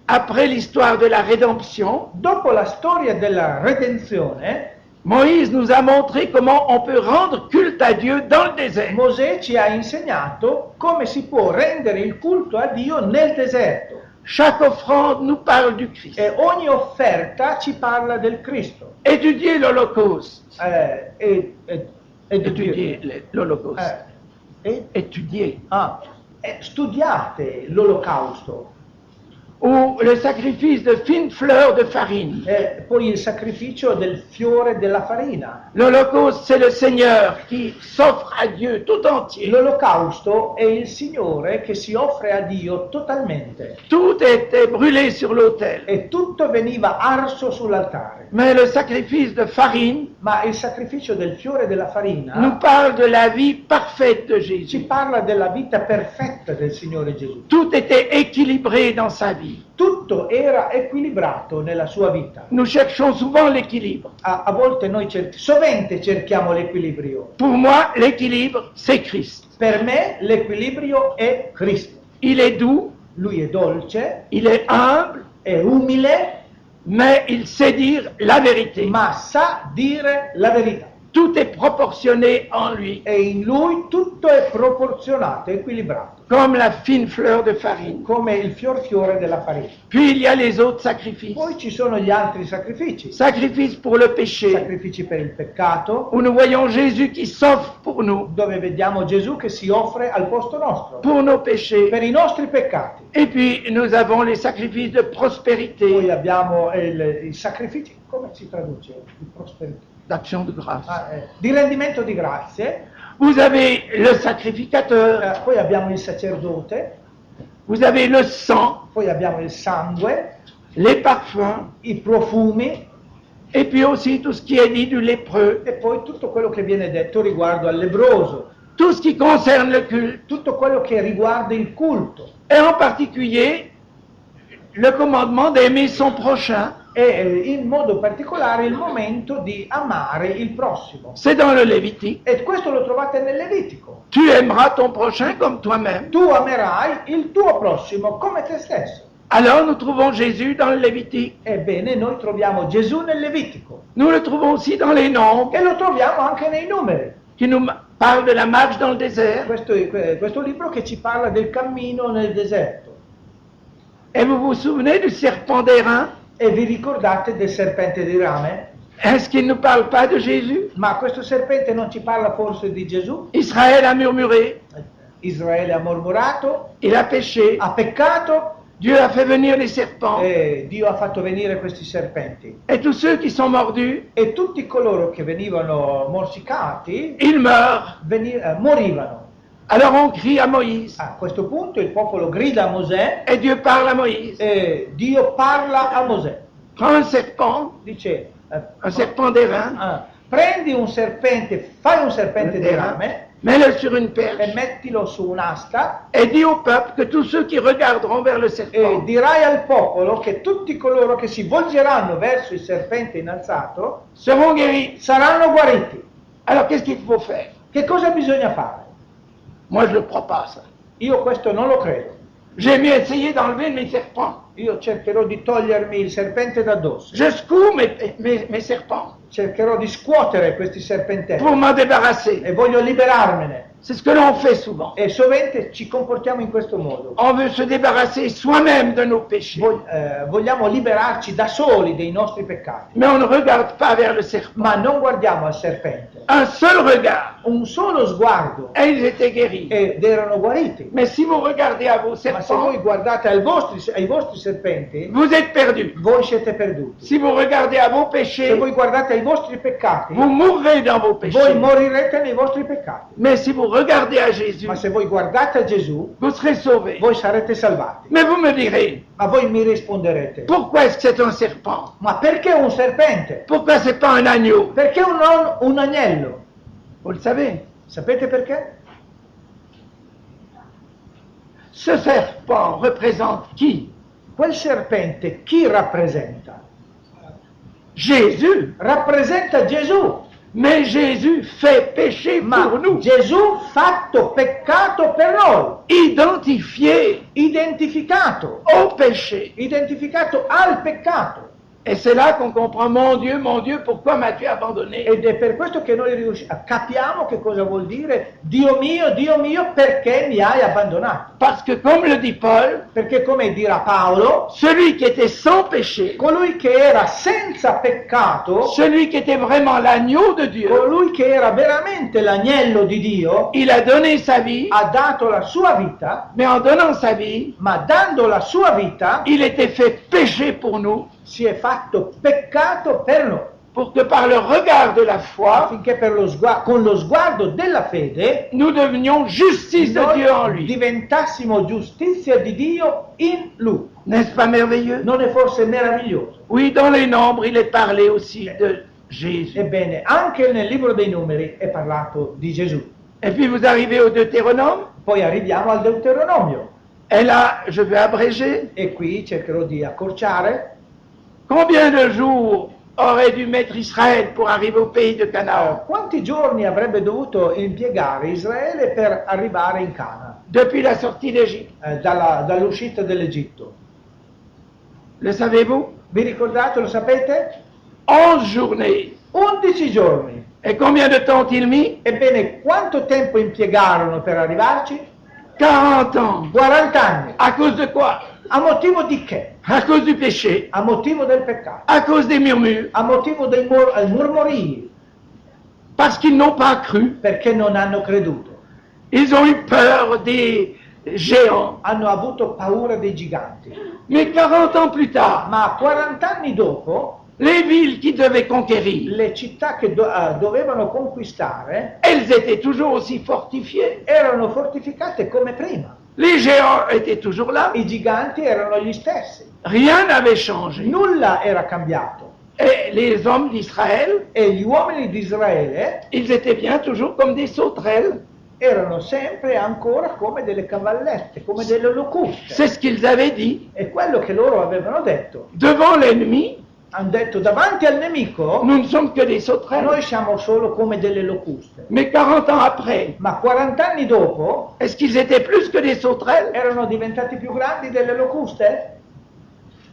Après l'histoire de la rédemption, Dopo la storia della redenzione, Moïse nous a montré comment on peut rendre culte à Dieu dans le désert. Mosè ci ha insegnato come si può rendere il culto a Dio nel deserto. Chaque offrande nous parle du Christ. E ogni offerta ci parla del Cristo. Étudiez l'Holocauste. Studiate L'Holocauste. Étudiez. Studiate l'olocausto. Ou le sacrifice de fines fleurs de farine. Poi il sacrificio del fiore della farina. L'Holocauste, c'est le Seigneur qui s'offre à Dieu tout entier. L'olocausto è il Signore che si offre a Dio totalmente. Tout était brûlé sur l'autel. E tutto veniva arso sull'altare. Mais le sacrifice de farine Ma il sacrificio del fiore della farina nous parle de la vie parfaite de ci Jésus. parla della vita perfetta del Signore Gesù. Tout était équilibré dans sa vie. Tutto era equilibrato nella sua vita. Nous cherchons souvent l'équilibre. A volte noi sovente cerchiamo l'equilibrio. Pour moi, l'équilibre, c'est Christ. Per me l'equilibrio è Cristo. Il est doux, Lui è dolce, il est humble, è umile, mais il sait dire la vérité. ma sa dire la verità. Tout est proportionné en lui, E in lui tutto è proporzionato, equilibrato, comme la fine fleur de farine. come il fiore della farina. Puis il y a les autres sacrifices. Poi ci sono gli altri sacrifici. Sacrifice pour le péché, Sacrifici per il peccato, où nous voyons Jésus qui s'offre pour nous, dove vediamo Gesù che si offre al posto nostro, pour nos péchés. per i nostri peccati. Et puis nous avons les sacrifices de Poi prospérité, abbiamo i sacrifici, come si traduce? Di prosperità. d'action de grâce. Di rendimento di grazie. Vous avez le sacrificateur, Poi abbiamo il sacerdote, vous avez le sang, poi abbiamo il sangue, les parfums, i profumi et puis aussi tout ce qui est dit du lépreux, e poi tutto quello che viene detto riguardo al lebbroso, tout ce qui concerne le culte, tutto quello che riguarda il culto et en particulier le commandement d'aimer son prochain. e in modo particolare il momento di amare il prossimo. C'est dans le Lévitique. E questo lo trovate nel Levitico. Tu aimeras ton prochain comme toi-même. Tu amerai il tuo prossimo come te stesso. Alors nous trouvons Jésus dans le Lévitique. Ebbene, noi troviamo Gesù nel Levitico Nous le trouvons aussi dans les Nombres, e lo troviamo anche nei numeri. qui nous parle de la marche dans le désert. Questo libro che ci parla del cammino nel deserto. Et vous vous souvenez du serpent d'airain? E vi ricordate del serpente di rame? Est-ce qu'il ne nous parle pas de Jésus? Ma questo serpente non ci parla forse di Gesù? Israël a murmuré, Israele ha mormorato, il a péché, ha peccato Dieu a fait venir les serpents. e Dio ha fatto venire questi serpenti. Et tous ceux qui sont mordus, E tutti coloro che venivano morsicati ils meurent. morivano. Alors on crie à Moïse, A questo punto il popolo grida a Mosè et Dieu parle à Moïse. e Dio parla a Mosè. Prends un serpent, Dice, un serpent d'airain, prendi un serpente, fai un serpente di rame mets-le sur une e perche, mettilo su un'asta et dis au peuple que tous ceux qui regarderont vers le e serpent dirai al popolo che tutti coloro che si volgeranno verso il serpente innalzato seront guéris. saranno guariti. Alors qu'est-ce qu'il faut faire? Che cosa bisogna fare? Moi je ne le crois pas ça. Io questo non lo credo. J'ai mieux essayé d'enlever mes serpents. Io cercherò di togliermi il serpente da addosso. Je secoue mes serpents Cercherò di scuotere questi serpentelli pour m'en débarrasser. e voglio liberarmene. C'est ce que l'on fait souvent. E sovente ci comportiamo in questo modo. On veut se débarrasser soi-même de nos péchés. Vogliamo liberarci da soli dei nostri peccati, Mais on ne regarde pas vers le serpent. ma non guardiamo al serpente. Un seul regard, Un solo sguardo et ils étaient guéris. ed erano guariti. Mais si vous regardez à vos Ma se voi serpents, guardate ai vostri serpenti, vous êtes perdus. voi siete perduti. Si vous regardez à vos Se péchés, voi guardate ai vostri peccati, vous mourrez dans vos voi péchés. morirete nei vostri peccati. Mais si vous regardez à Jésus, Ma se voi guardate a Gesù, vous serez sauvés. voi sarete salvati. Mais vous me direz, Ma voi mi risponderete, pourquoi est-ce que c'est un serpent? ma perché un serpente? Pourquoi c'est pas un agneau? Perché un agnello? Vous le savez. Sapete perché? Ce serpent représente qui? Quel serpente chi rappresenta? Jésus. Rappresenta Gesù. Mais Jésus fait péché Ma pour nous. Gesù fatto peccato per noi, Identifié identificato al peccato. Et c'est là qu'on comprend, mon Dieu, pourquoi m'as-tu abandonné? Ed è per questo che noi capiamo che cosa vuol dire Dio mio, perché mi hai abbandonato. Parce que comme le dit Paul, Perché come dirà Paolo, celui qui était sans péché, colui che era senza peccato, celui qui était vraiment l'agneau de Dieu, colui che era veramente l'agnello di Dio, il a donné sa vie, ha dato la sua vita, mais en donnant sa vie, ma dando la sua vita il était fait péché pour nous, si è fatto peccato per noi, pour que par le regard de la foi, affinché con lo sguardo della fede nous devenions justice de Dieu en noi lui. diventassimo giustizia di Dio in Lui. N'est-ce pas merveilleux? Non è forse meraviglioso? Oui, dans les Nombres, il est parlé aussi de Jésus. Ebbene, anche nel libro dei numeri è parlato di Gesù. Et puis vous arrivez au Deutéronome, Poi arriviamo al Deuteronomio et là, je vais abréger. e qui cercherò di accorciare. Combien de jours aurait dû mettre Israël pour arriver au pays de Canaan? Quanti giorni avrebbe dovuto impiegare Israele per arrivare in Cana, Depuis la sortie d'Égypte. dall'uscita dell'Egitto? Le savez-vous? Vi ricordate, lo sapete? 11 journées. 11 giorni. Et combien de temps ont-ils mis? Ebbene, quanto tempo impiegarono per arrivarci? 40 ans. 40 anni. À cause de quoi? A motivo di che? À cause du péché. A motivo del peccato. À cause des murmures. A motivo dei mormorii, Parce qu'ils n'ont pas cru. perché non hanno creduto. Ils ont eu peur des géants. Hanno avuto paura dei giganti. Mais 40 ans plus tard, Ma 40 anni dopo, les villes qui devaient conquérir, le città che dovevano conquistare elles étaient toujours aussi fortifiées. erano fortificate come prima. Les géants étaient toujours là. I giganti erano gli stessi. Rien n'avait changé. Nulla era cambiato. Et les hommes d'Israël, E gli uomini di Israele ils étaient bien toujours comme des sauterelles. erano sempre ancora come delle cavallette, come delle locuste. C'est ce qu'ils avaient dit. E quello che loro avevano detto. Devant l'ennemi, Hanno detto davanti al nemico nous ne sommes que des sauterelles. noi siamo solo come delle locuste. Mais 40 ans après, Ma 40 anni dopo est-ce qu'ils étaient plus que des sauterelles? erano diventati più grandi delle locuste?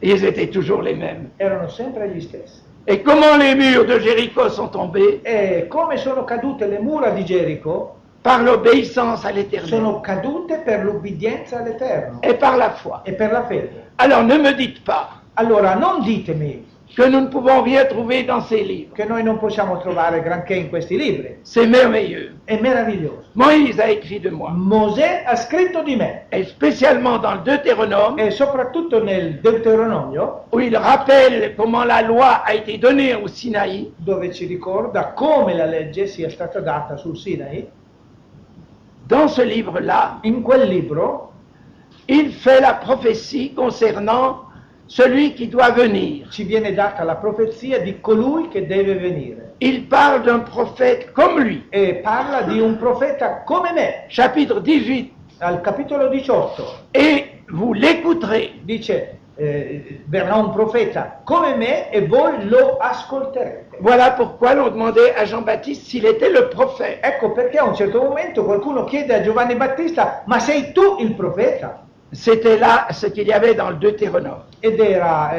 Ils étaient toujours les mêmes. Erano sempre gli stessi. Et comment les murs de Jéricho sont tombés? E come sono cadute le mura di Gerico? Par l'obéissance à l'Éternel Sono cadute per l'ubbidienza all'Eterno et par la foi. e per la fede. Alors ne me dites pas Allora non ditemi que nous ne pouvons rien trouver dans ces livres. che noi non possiamo trovare granché in questi libri. C'est merveilleux. È meraviglioso. Moïse a écrit de moi, Mosè ha scritto di me, et spécialement dans le Deutéronome, e soprattutto nel Deuteronomio, où il rappelle comment la loi a été donnée au Sinaï, dove ci ricorda come la legge sia stata data sul Sinai. dans ce livre-là, in quel libro il fait la prophétie concernant celui qui doit venir. ci viene data la profezia di colui che deve venire. Il parle d'un prophète comme lui. E parla di un profeta come me. Chapitre 18. Al capitolo 18 Et vous l'écouterez. dice, verrà un profeta come me e voi lo ascolterete. Voilà pourquoi l'on demandait à Jean-Baptiste s'il était le prophète. Ecco perché a un certo momento qualcuno chiede a Giovanni Battista, ma sei tu il profeta? C'était là ce qu'il y avait dans le Deutéronome. Ed era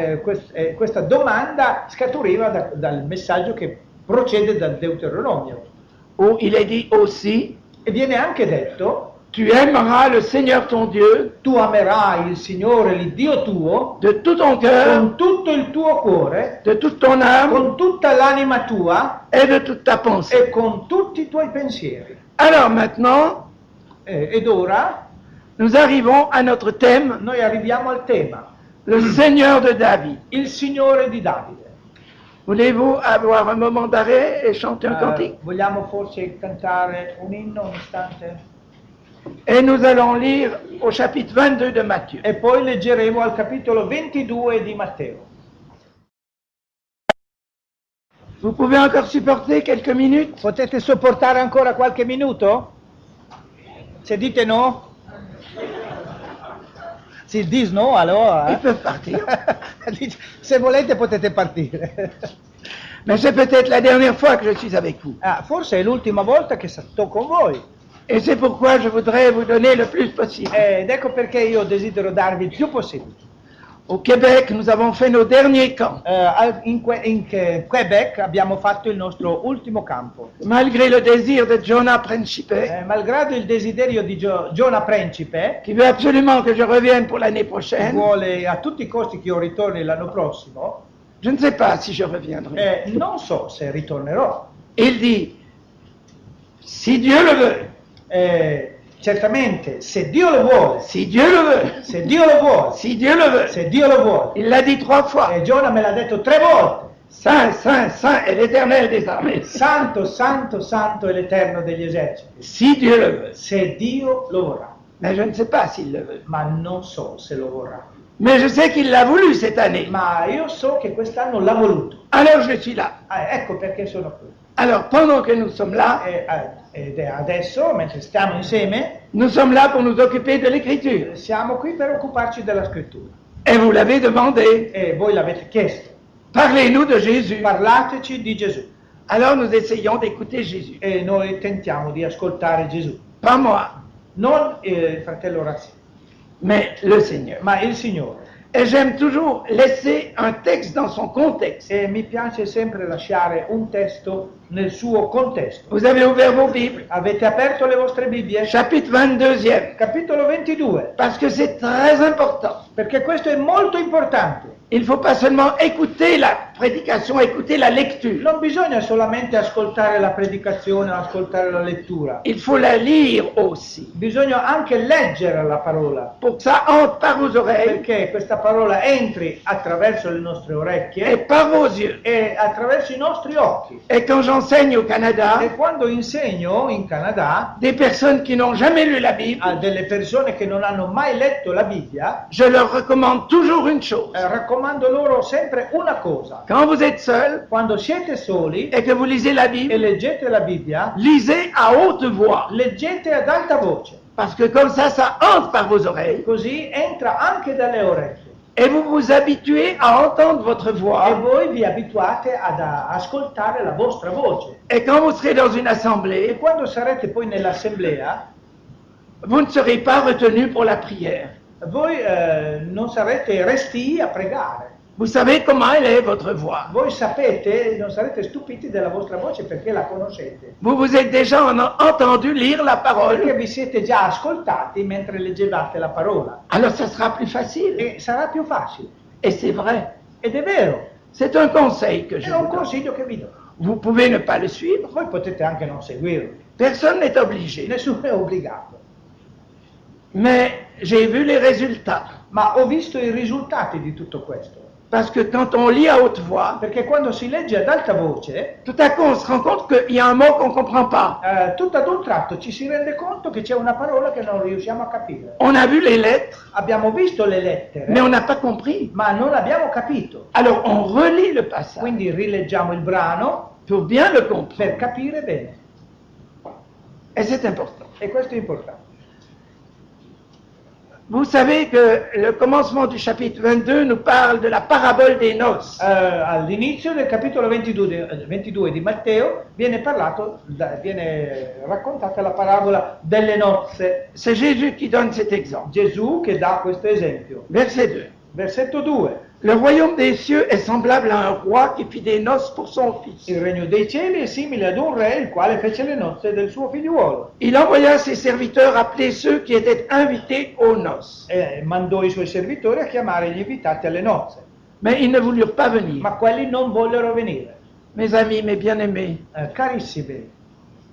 questa domanda scaturiva dal messaggio che procede dal Deuteronomio. Où il est dit aussi, E viene anche detto, tu aimeras le Seigneur ton Dieu tu amerai il Signore, l'Iddio tuo, de tout ton cœur, con tutto il tuo cuore, de toute ton âme con tutta l'anima tua et de toute ta pensée. e con tutti i tuoi pensieri. Alors maintenant, Ed ora nous arrivons à notre thème, noi arriviamo al tema, le Seigneur de David. il Signore di Davide. Voulez-vous avoir un moment d'arrêt et chanter un cantique? Vogliamo forse cantare un inno un istante? Et nous allons lire au chapitre 22 de Matthieu. E poi leggeremo al capitolo 22 di Matteo. Vous pouvez encore supporter quelques minutes? Potete sopportare ancora qualche minuto? Se dite no? S'ils disent no, allora... Ils peuvent partir. Se volete potete partire. Mais c'est peut-être la dernière fois que je suis avec vous. Forse è l'ultima volta che sto con voi. Et c'est pourquoi je voudrais vous donner le plus possible. Ed ecco perché io desidero darvi il più possibile. Au Québec, nous avons fait nos derniers camps. In Quebec abbiamo fatto il nostro ultimo campo. Malgré le désir de Jonah Principe, Malgrado il desiderio di Giona Principe, qui veut absolument que je revienne pour l'année prochaine, vuole a tutti i costi che io ritorni l'anno prossimo, je ne sais pas si je reviendrai. non so se ritornerò. Il dit, si Dieu le veut, Certamente, se Dio lo vuole, si Dieu le veut, se Dio lo vuole, si Dieu le veut. se Dio lo vuole. Il l'a dit 3 fois. E Giona me l'ha detto 3 volte. Saint, Saint, Saint est l'Éternel des armées. Santo, santo, santo è l'Eterno degli eserciti. Si Dieu le veut. Se Dio lo vorrà. Mais je ne sais pas s'il le veut. Ma non so se lo vorrà. Mais je sais qu'il l'a voulu cette année. Ma io so che quest'anno l'ha voluto. Alors je suis là. Ecco perché sono qui. Alors pendant que nous sommes là, Ed è adesso, mentre stiamo insieme, nous sommes là pour nous occuper de l'écriture. siamo qui per occuparci della scrittura. Et vous l'avez demandé. E voi l'avete chiesto. Parlez-nous de Jésus. Parlateci di Gesù. Alors nous essayons d'écouter Jésus. E noi tentiamo di ascoltare Gesù. Pas moi, Non il fratello Razzi, mais le Seigneur. ma il Signore. Et j'aime toujours laisser un texte dans son contexte. E mi piace sempre lasciare un testo nel suo contesto. Vous avez ouvert vos Bibles, Avete aperto le vostre Bibbie? chapitre 22e, Capitolo 22. parce que c'est très important. Perché questo è molto importante. Il ne faut pas seulement écouter la prédication, écouter la lecture. Non bisogna solamente ascoltare la predicazione o ascoltare la lettura. Il faut la lire aussi, Bisogna anche leggere la parola, pour que ça entre par vos oreilles perché questa parola entri attraverso le nostre et orecchie par vos yeux. e attraverso i nostri occhi. Et quand j'enseigne au Canada, E quando insegno in Canada des personnes qui n'ont jamais lu la Bible, a delle persone che non hanno mai letto la Bibbia, je leur recommande toujours une chose. raccomando loro sempre una cosa. Quand vous êtes seul Quando siete soli et que vous lisez la e Bible, leggete la Bibbia, lisez à haute voix. leggete ad alta voce, Parce que comme ça entre par vos oreilles. così entra anche dalle orecchie. Et vous vous habituez à entendre votre E voix. voi vi abituate ad ascoltare la vostra voce. Et quand vous serez dans une E assemblée, quando sarete poi nell'assemblea, vous ne serez pas retenu pour la prière. voi non sarete restii a pregare. Vous savez comment elle est, votre voix. Voi sapete, non sarete stupiti della vostra voce perché la conoscete. Vous vous êtes déjà entendu lire la Perché parole. vi siete già ascoltati mentre leggevate la parola. Alors ça sera plus facile. E sarà più facile. Et c'est vrai. Ed è vero. C'est un conseil que je È un vous donne. consiglio che vi do. Vous pouvez ne pas le suivre. Voi potete anche non seguirlo. Personne n'est obligé. Nessuno è obbligato. Mais j'ai vu les résultats. Ma ho visto i risultati di tutto questo. Parce que quand on lit à haute voix, Perché quando si legge ad alta voce, tout à coup on se rend compte qu'il y a un mot qu'on ne comprend pas. tutto ad un tratto ci si rende conto che c'è una parola che non riusciamo a capire. On a vu les lettres, Abbiamo visto le lettere, mais on n'a pas compris. ma non abbiamo capito. Alors on relit le passage Quindi rileggiamo il brano pour bien le per comprendre. capire bene. Et c'est important. E questo è importante. Vous savez que le commencement du chapitre 22 nous parle de la parabole des noces. All'inizio del capitolo 22 di Matteo viene raccontata la parabola delle nozze. C'est Jésus qui donne cet exemple. Gesù che dà questo esempio. Verset 2. Versetto 2. Le royaume des cieux est semblable à un roi qui fit des noces pour son fils. Il regno dei cieli è simile ad un re il quale fece le nozze del suo figliuolo. Il envoya ses serviteurs appeler ceux qui étaient invités aux noces. E mandò i suoi servitori a chiamare gli invitati alle nozze. Mais ils ne voulurent pas venir. Ma quelli non vollero venire. Mes amis, mes bien-aimés, Carissimi,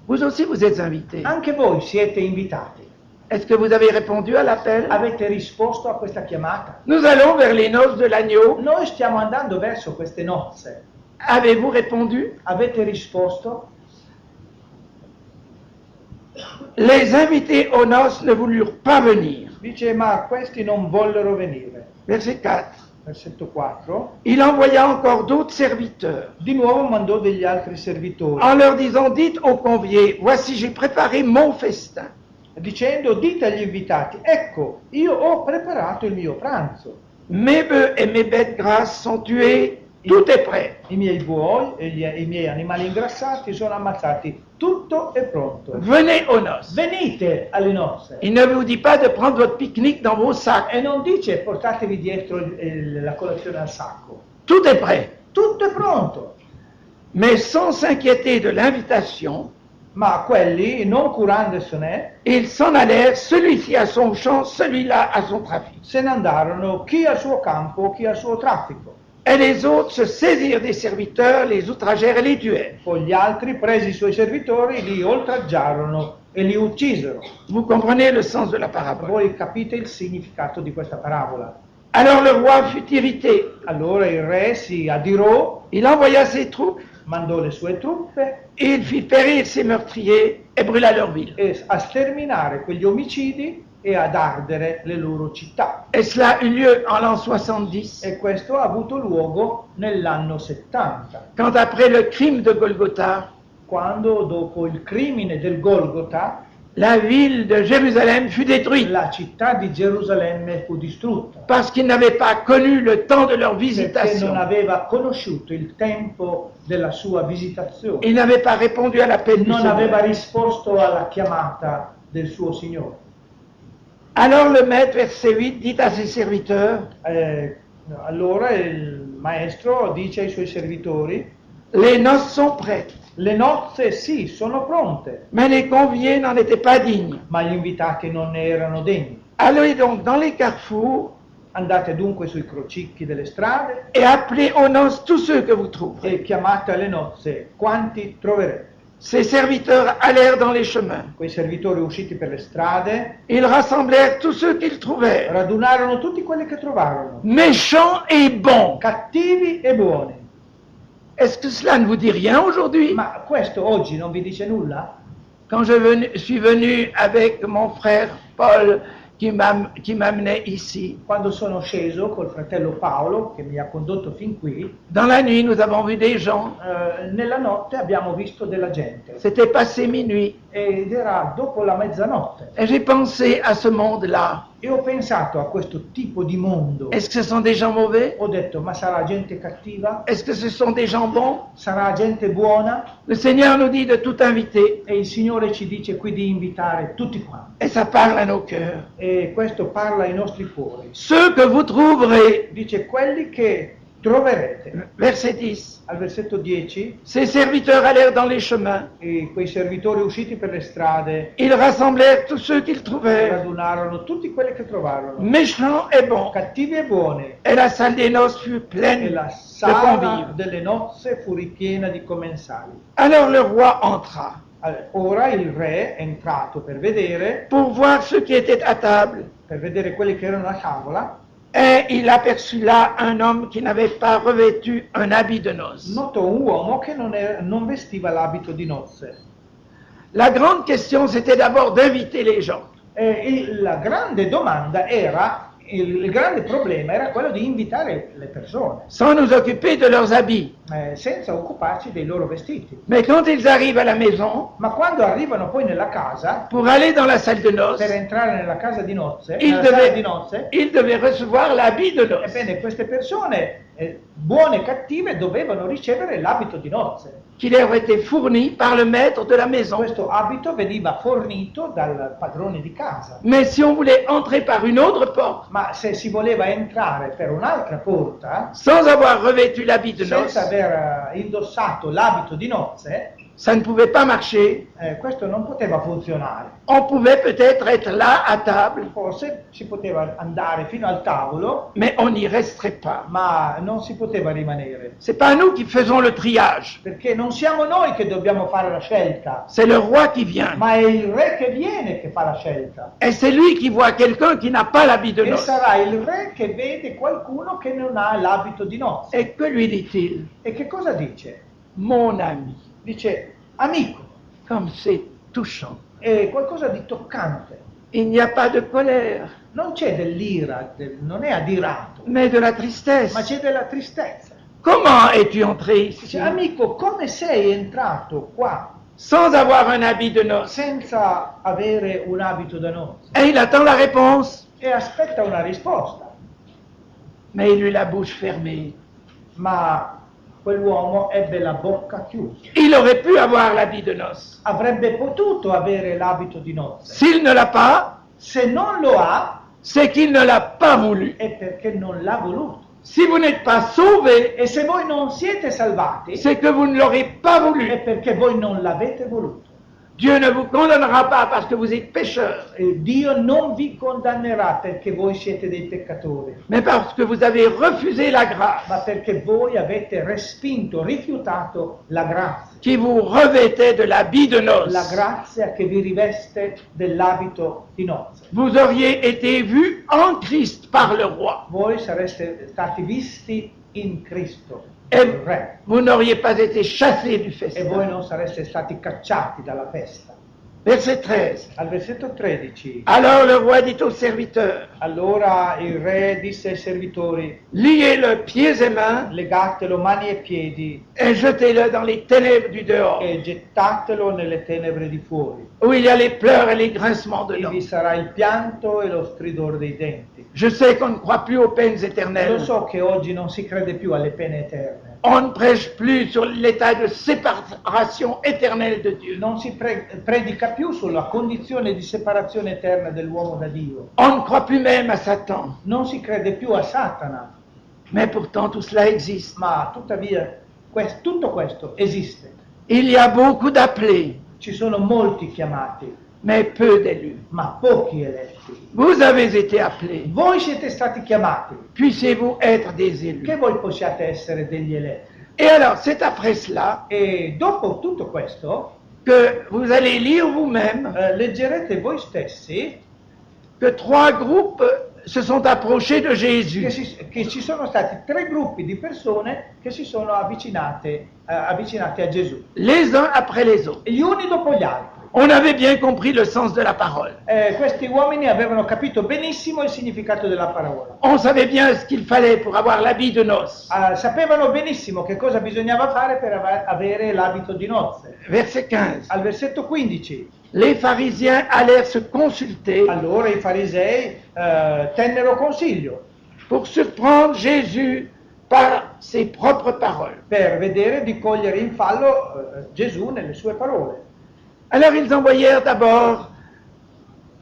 vous aussi vous êtes invités. anche voi siete invitati. Est-ce que vous avez répondu à l'appel? Avete risposto a questa chiamata? Nous allons vers les noces de l'agneau. Noi stiamo andando verso queste nozze. Avez-vous répondu? Avete risposto? Les invités aux noces ne voulurent pas venir. Dice, ma questi non vollero venire. Verset 4. Versetto 4. Il envoya encore d'autres serviteurs Di nuovo mandò degli altri servitori, en leur disant, dites aux conviés, voici j'ai préparé mon festin. dicendo, dite agli invitati, ecco, io ho preparato il mio pranzo. Mes bœufs et mes bêtes grasses sont tués, tout est prêt. I miei buoi e i miei animali ingrassati sono ammazzati, tutto è pronto. Venez aux noces. Venite alle nozze. Il ne vous dit pas de prendre votre pique-nique dans vos sacs. E non dice portatevi dietro la colazione al sacco. Tout est prêt. Tutto è pronto. Mais sans s'inquiéter de l'invitation, Ma quelli, non curandosene, ils s'en allèrent, celui-ci à son champ, celui-là à son trafic. se ne andarono chi al suo campo, chi al suo traffico. Et les autres se saisirent des serviteurs, les outragèrent et les tuèrent. Poi gli altri, presi i suoi servitori, li oltraggiarono e li uccisero. Vous comprenez le sens de la parabole. Voi capite il significato di questa parabola. Alors le roi fut irrité. Allora il re si adirò, Il envoya ses troupes, mandò le sue truppe et il fit périr ses meurtriers et brûla leur ville. a sterminare quegli omicidi e ad ardere le loro città. Et cela eut lieu en l'an 70, E questo ha avuto luogo nell'anno 70, quand après le crime de Golgotha, quando dopo il crimine del Golgota la ville de Jérusalem fut détruite, la città di Gerusalemme fu distrutta, parce qu'ils n'avaient pas connu le temps de leur perché visitation. non aveva conosciuto il tempo della sua visitazione, Ils n'avaient pas répondu à l'appel du non aveva Seigneur. risposto alla chiamata del suo Signore. Alors le maître, verset 8, dit à ses serviteurs, Allora il maestro dice ai suoi servitori, les noces sont prêtes, le nozze sì, sono pronte, mais les conviés n'en étaient pas dignes. ma gli invitati non ne erano degni. Allez donc dans les carrefours Andate dunque sui crocicchi delle strade et appelez aux noces tous ceux que vous trouverez. e chiamate alle nozze quanti troverete. Ses serviteurs allèrent dans les chemins. Quei servitori usciti per le strade Ils rassemblèrent tous ceux qu'ils trouvèrent, radunarono tutti quelli che trovarono, méchants et bons. cattivi e buoni. Est-ce que cela ne vous dit rien aujourd'hui? Ma questo oggi non vi dice nulla? Quand suis venu avec mon frère Paul qui m'amenait ici, Quando sono sceso col fratello Paolo, che mi ha condotto fin qui, dans la nuit, nous avons vu des gens. nella notte abbiamo visto della gente C'était passé minuit. ed era dopo la mezzanotte. Et j'ai pensé à ce monde-là. E ho pensato a questo tipo di mondo. Est-ce que ce sont des gens mauvais? Ho detto, ma sarà gente cattiva? Est-ce que ce sont des gens bons? Sarà gente buona? Le Seigneur nous dit de tout inviter. E il Signore ci dice qui di invitare tutti quanti. Et ça parle à nos cœurs. E questo parla ai nostri cuori. Ceux que vous trouverez, Dice quelli che troverete. verset 10, Al versetto 10, ses serviteurs allèrent dans les chemins. e quei servitori usciti per le strade Ils rassemblèrent tous ceux qu'ils trouvèrent, radunarono tutti quelli che trovarono, méchants et bons. cattivi e buoni. Et la salle des noces fut pleine E la de sala convives. delle nozze fu ripiena di commensali. Alors le roi entra Ora il re è entrato per vedere pour voir ceux qui étaient à table. quelli che erano a tavola, Et il aperçut là un homme qui n'avait pas revêtu un habit de noces. Notò un uomo che non vestiva l'abito di nozze. La grande question, c'était d'abord d'inviter les gens. E la grande domanda era, il grande problema era quello di invitare le persone, Sans nous occuper de leurs habits. senza occuparci dei loro vestiti. Mais quand ils arrivent à la maison, Ma quando arrivano poi nella casa, pour aller dans la salle de noces, per entrare nella casa di nozze, ils nella sala di devaient, nozze, ils devaient recevoir l'habit de noces. ebbene queste persone, buone e cattive, dovevano ricevere l'abito di nozze. Qui leur était fourni par le maître de la maison. Questo abito veniva fornito dal padrone di casa. Mais si on voulait entrer par une autre porte, Ma se si voleva entrare per un'altra porta, sans avoir revêtu l'habit de noces, senza aver indossato l'abito di nozze, ça ne pouvait pas marcher. questo non poteva funzionare. On pouvait peut-être être là à table, Forse si poteva andare fino al tavolo, mais on n'y resterait pas. ma non si poteva rimanere. C'est pas nous qui faisons le triage, Perché non siamo noi che dobbiamo fare la scelta, c'est le roi qui vient. ma è il re che viene che fa la scelta. Et c'est lui qui voit quelqu'un qui n'a pas l'habit de E noces. sarà il re che vede qualcuno che non ha l'abito di nozze. Et que lui dit-il? E che cosa dice? Mon ami. Dice amico, Comme c'est touchant. è qualcosa di toccante. Il n'y a pas de colère, Non c'è dell'ira, non è adirato, mais de la ma tristesse. c'è della tristezza. Comment es-tu entré ici Dice, amico, come sei entrato qua sans avoir un habit de noces? senza avere un abito da nozze? Et il attend la réponse, E aspetta una risposta. mais il eut la bouche fermée. Ma quell'uomo ebbe la bocca chiusa. Il aurait pu avoir l'habit de noces. Avrebbe potuto avere l'abito di nozze. S'il ne l'a pas, Se non lo ha, c'est qu'il ne l'a pas voulu. è perché non l'ha voluto. Si vous n'êtes pas sauvé, E se voi non siete salvati, c'est que vous ne l'aurez pas è voulu. perché voi non l'avete voluto. Dieu ne vous condamnera pas parce que vous êtes pécheur, Dio non vi condannerà perché voi siete dei peccatori, mais parce que vous avez refusé la grâce ma perché voi avete respinto, rifiutato la grazia. qui vous revêtait de l'habit de La noces. grazia che vi riveste dell'abito di nozze. Vous auriez été vus en Christ par le roi. Voi sareste stati visti in Cristo, Et il Re, vous n'auriez pas été chassés du e voi festin. non sareste stati cacciati dalla festa. Verset 13. Al versetto 13, Alors le roi dit aux serviteurs, allora il re disse ai servitori, liez-le pieds et mains legatelo mani e piedi et jetez-le dans les ténèbres du dehors, e gettatelo nelle tenebre di fuori. où il y a les pleurs et les grincements de dents. Ivi sarà il pianto e lo stridore dei denti. Je sais qu'on ne croit plus aux peines Lo éternelles. so che oggi non si crede più alle pene eterne. On ne prêche plus sur l'état de séparation éternelle de Dieu. Non si predica più sulla condizione di separazione eterna dell'uomo da Dio. On ne croit plus même à Satan. Non si crede più a Satana, Mais pourtant tout cela existe. ma tuttavia tutto questo esiste. Il y a beaucoup d'appelés, Ci sono molti chiamati, mais peu d'élus. ma pochi eletti. Vous avez été appelés. Voi siete stati chiamati, Puissiez-vous être des élus. che voi possiate essere degli eletti. Et alors, c'est après cela E dopo tutto questo, que vous allez lire vous-même leggerete voi stessi que trois groupes se sont approchés de Jésus. che ci sono stati 3 gruppi di persone che si sono avvicinati a Gesù, Les uns après les autres. gli uni dopo gli altri. On avait bien compris le sens de la parole. Questi uomini avevano capito benissimo il significato della parola. On savait bien ce qu'il fallait pour avoir l'habit de noces. Sapevano benissimo che cosa bisognava fare per avere l'abito di nozze. Verset 15. Al versetto 15, Les pharisiens allèrent se consulter allora i farisei tennero consiglio pour surprendre Jésus par ses propres paroles. per vedere di cogliere in fallo Gesù nelle sue parole. Alors ils envoyèrent d'abord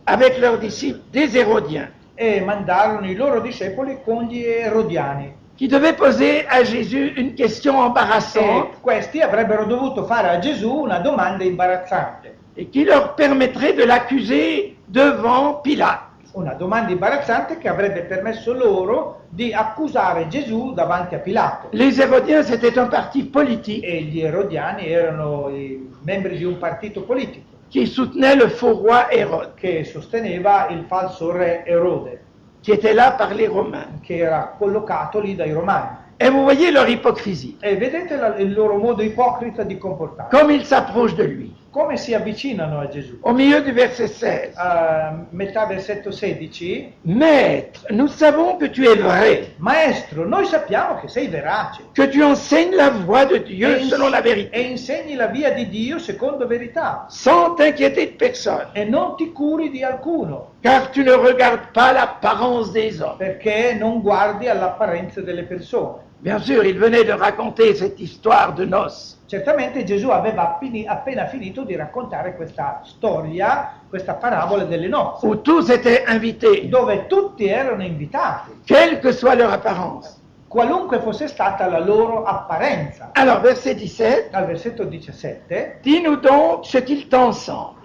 avec leurs disciples des Hérodiens E mandarono i loro discepoli con gli erodiani. qui devaient poser à Jésus une question embarrassante E questi avrebbero dovuto fare a Gesù una domanda imbarazzante. et qui leur permettrait de l'accuser devant Pilate. Una domanda imbarazzante che avrebbe permesso loro di accusare Gesù davanti a Pilato. Les Hérodiens, c'était un parti politique E gli erodiani erano i membri di un partito politico qui soutenait le faux roi Hérode. che sosteneva il falso re Erode. qui était là par les Romains. che era collocato lì dai Romani. Et vous voyez leur hypocrisie, E vedete il loro modo ipocrita di comportarsi, comme ils s'approchent de lui. come si avvicinano a Gesù. Au milieu du verset 16, A metà versetto 16, Maître, nous savons que tu es vrai, Maestro, noi sappiamo che sei verace que tu enseignes la voie de Dieu selon la e vérité, insegni la via di Dio secondo verità sans t'inquiéter de personne, e non ti curi di alcuno, car tu ne regardes pas l'apparence des hommes. perché non guardi all'apparenza delle persone. Bien sûr, il venait de raconter cette histoire de noces. Certamente Gesù aveva appena finito di raccontare questa storia, questa parabola delle nozze, Où tous étaient invités, dove tutti erano invitati, quelle que soit leur apparence. qualunque fosse stata la loro apparenza. Alors, verset 17, Al versetto 17, dis-nous donc ce qu'il t'en semble.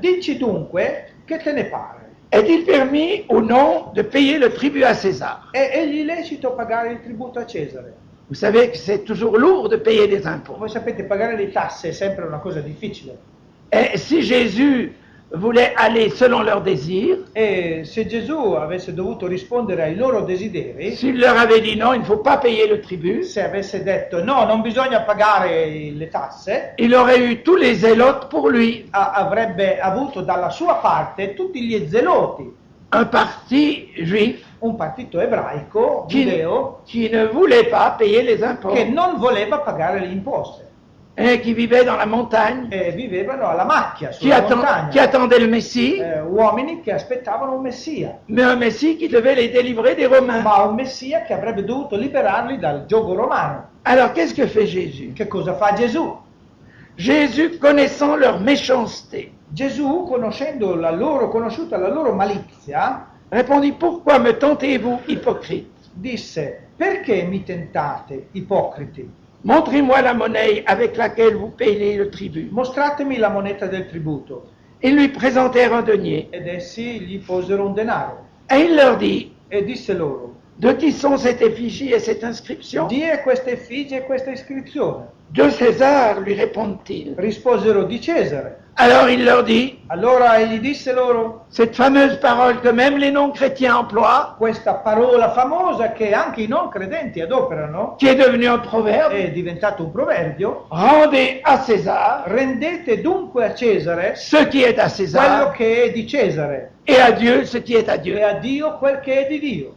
dici dunque che te ne pare? Est-il permis ou non de payer le tribut à César? È egli lecito pagare il tributo a Cesare? Vous savez que c'est toujours lourd de payer des impôts. Voi sapete, pagare le tasse è sempre una cosa difficile. Et si Jésus voulait aller selon leurs désirs, E se Gesù avesse dovuto rispondere ai loro desideri, s'il leur avait dit non, il ne faut pas payer le tribut, se avesse detto no, non bisogna pagare le tasse, il aurait eu tous les zélotes pour lui. avrebbe avuto dalla sua parte tutti gli zeloti, Un parti juif un partito ebraico, giudeo, qui ne voulait pas payer les impôts che non voleva pagare le imposte et qui vivait dans la montagne, e vivevano alla macchia, qui, sulla qui montagna. attendait le Messie, Uomini che aspettavano un messia, mais un Messie qui devait les délivrer des Romains. ma un messia che avrebbe dovuto liberarli dal giogo romano. Alors qu'est-ce que fait Jésus? Che cosa fa Gesù? Jésus, connaissant leur méchanceté, Gesù, conosciuta la loro malizia, répondit, pourquoi me tentez-vous, hypocrite? disse: perché mi tentate, ipocriti? Montrez-moi la monnaie avec laquelle vous payez le tribut. Mostratemi la moneta del tributo. Ils lui présentèrent un denier. Ed essi gli posero un denaro. Et il leur dit, E disse loro: de qui sont cette effigie et cette inscription? di è questa effigie e questa iscrizione? De César, lui répondent-ils. Risposero: di Cesare. Alors il leur dit, Allora egli disse loro cette fameuse parole que même les non-chrétiens emploient, questa parola famosa che anche i non credenti adoperano, qui est devenue un proverbe, è diventato un proverbio: rendez à César rendete dunque a Cesare ce qui est à quello César che è di Cesare et à Dieu ce qui est à e Dieu. a Dio quel che è di Dio.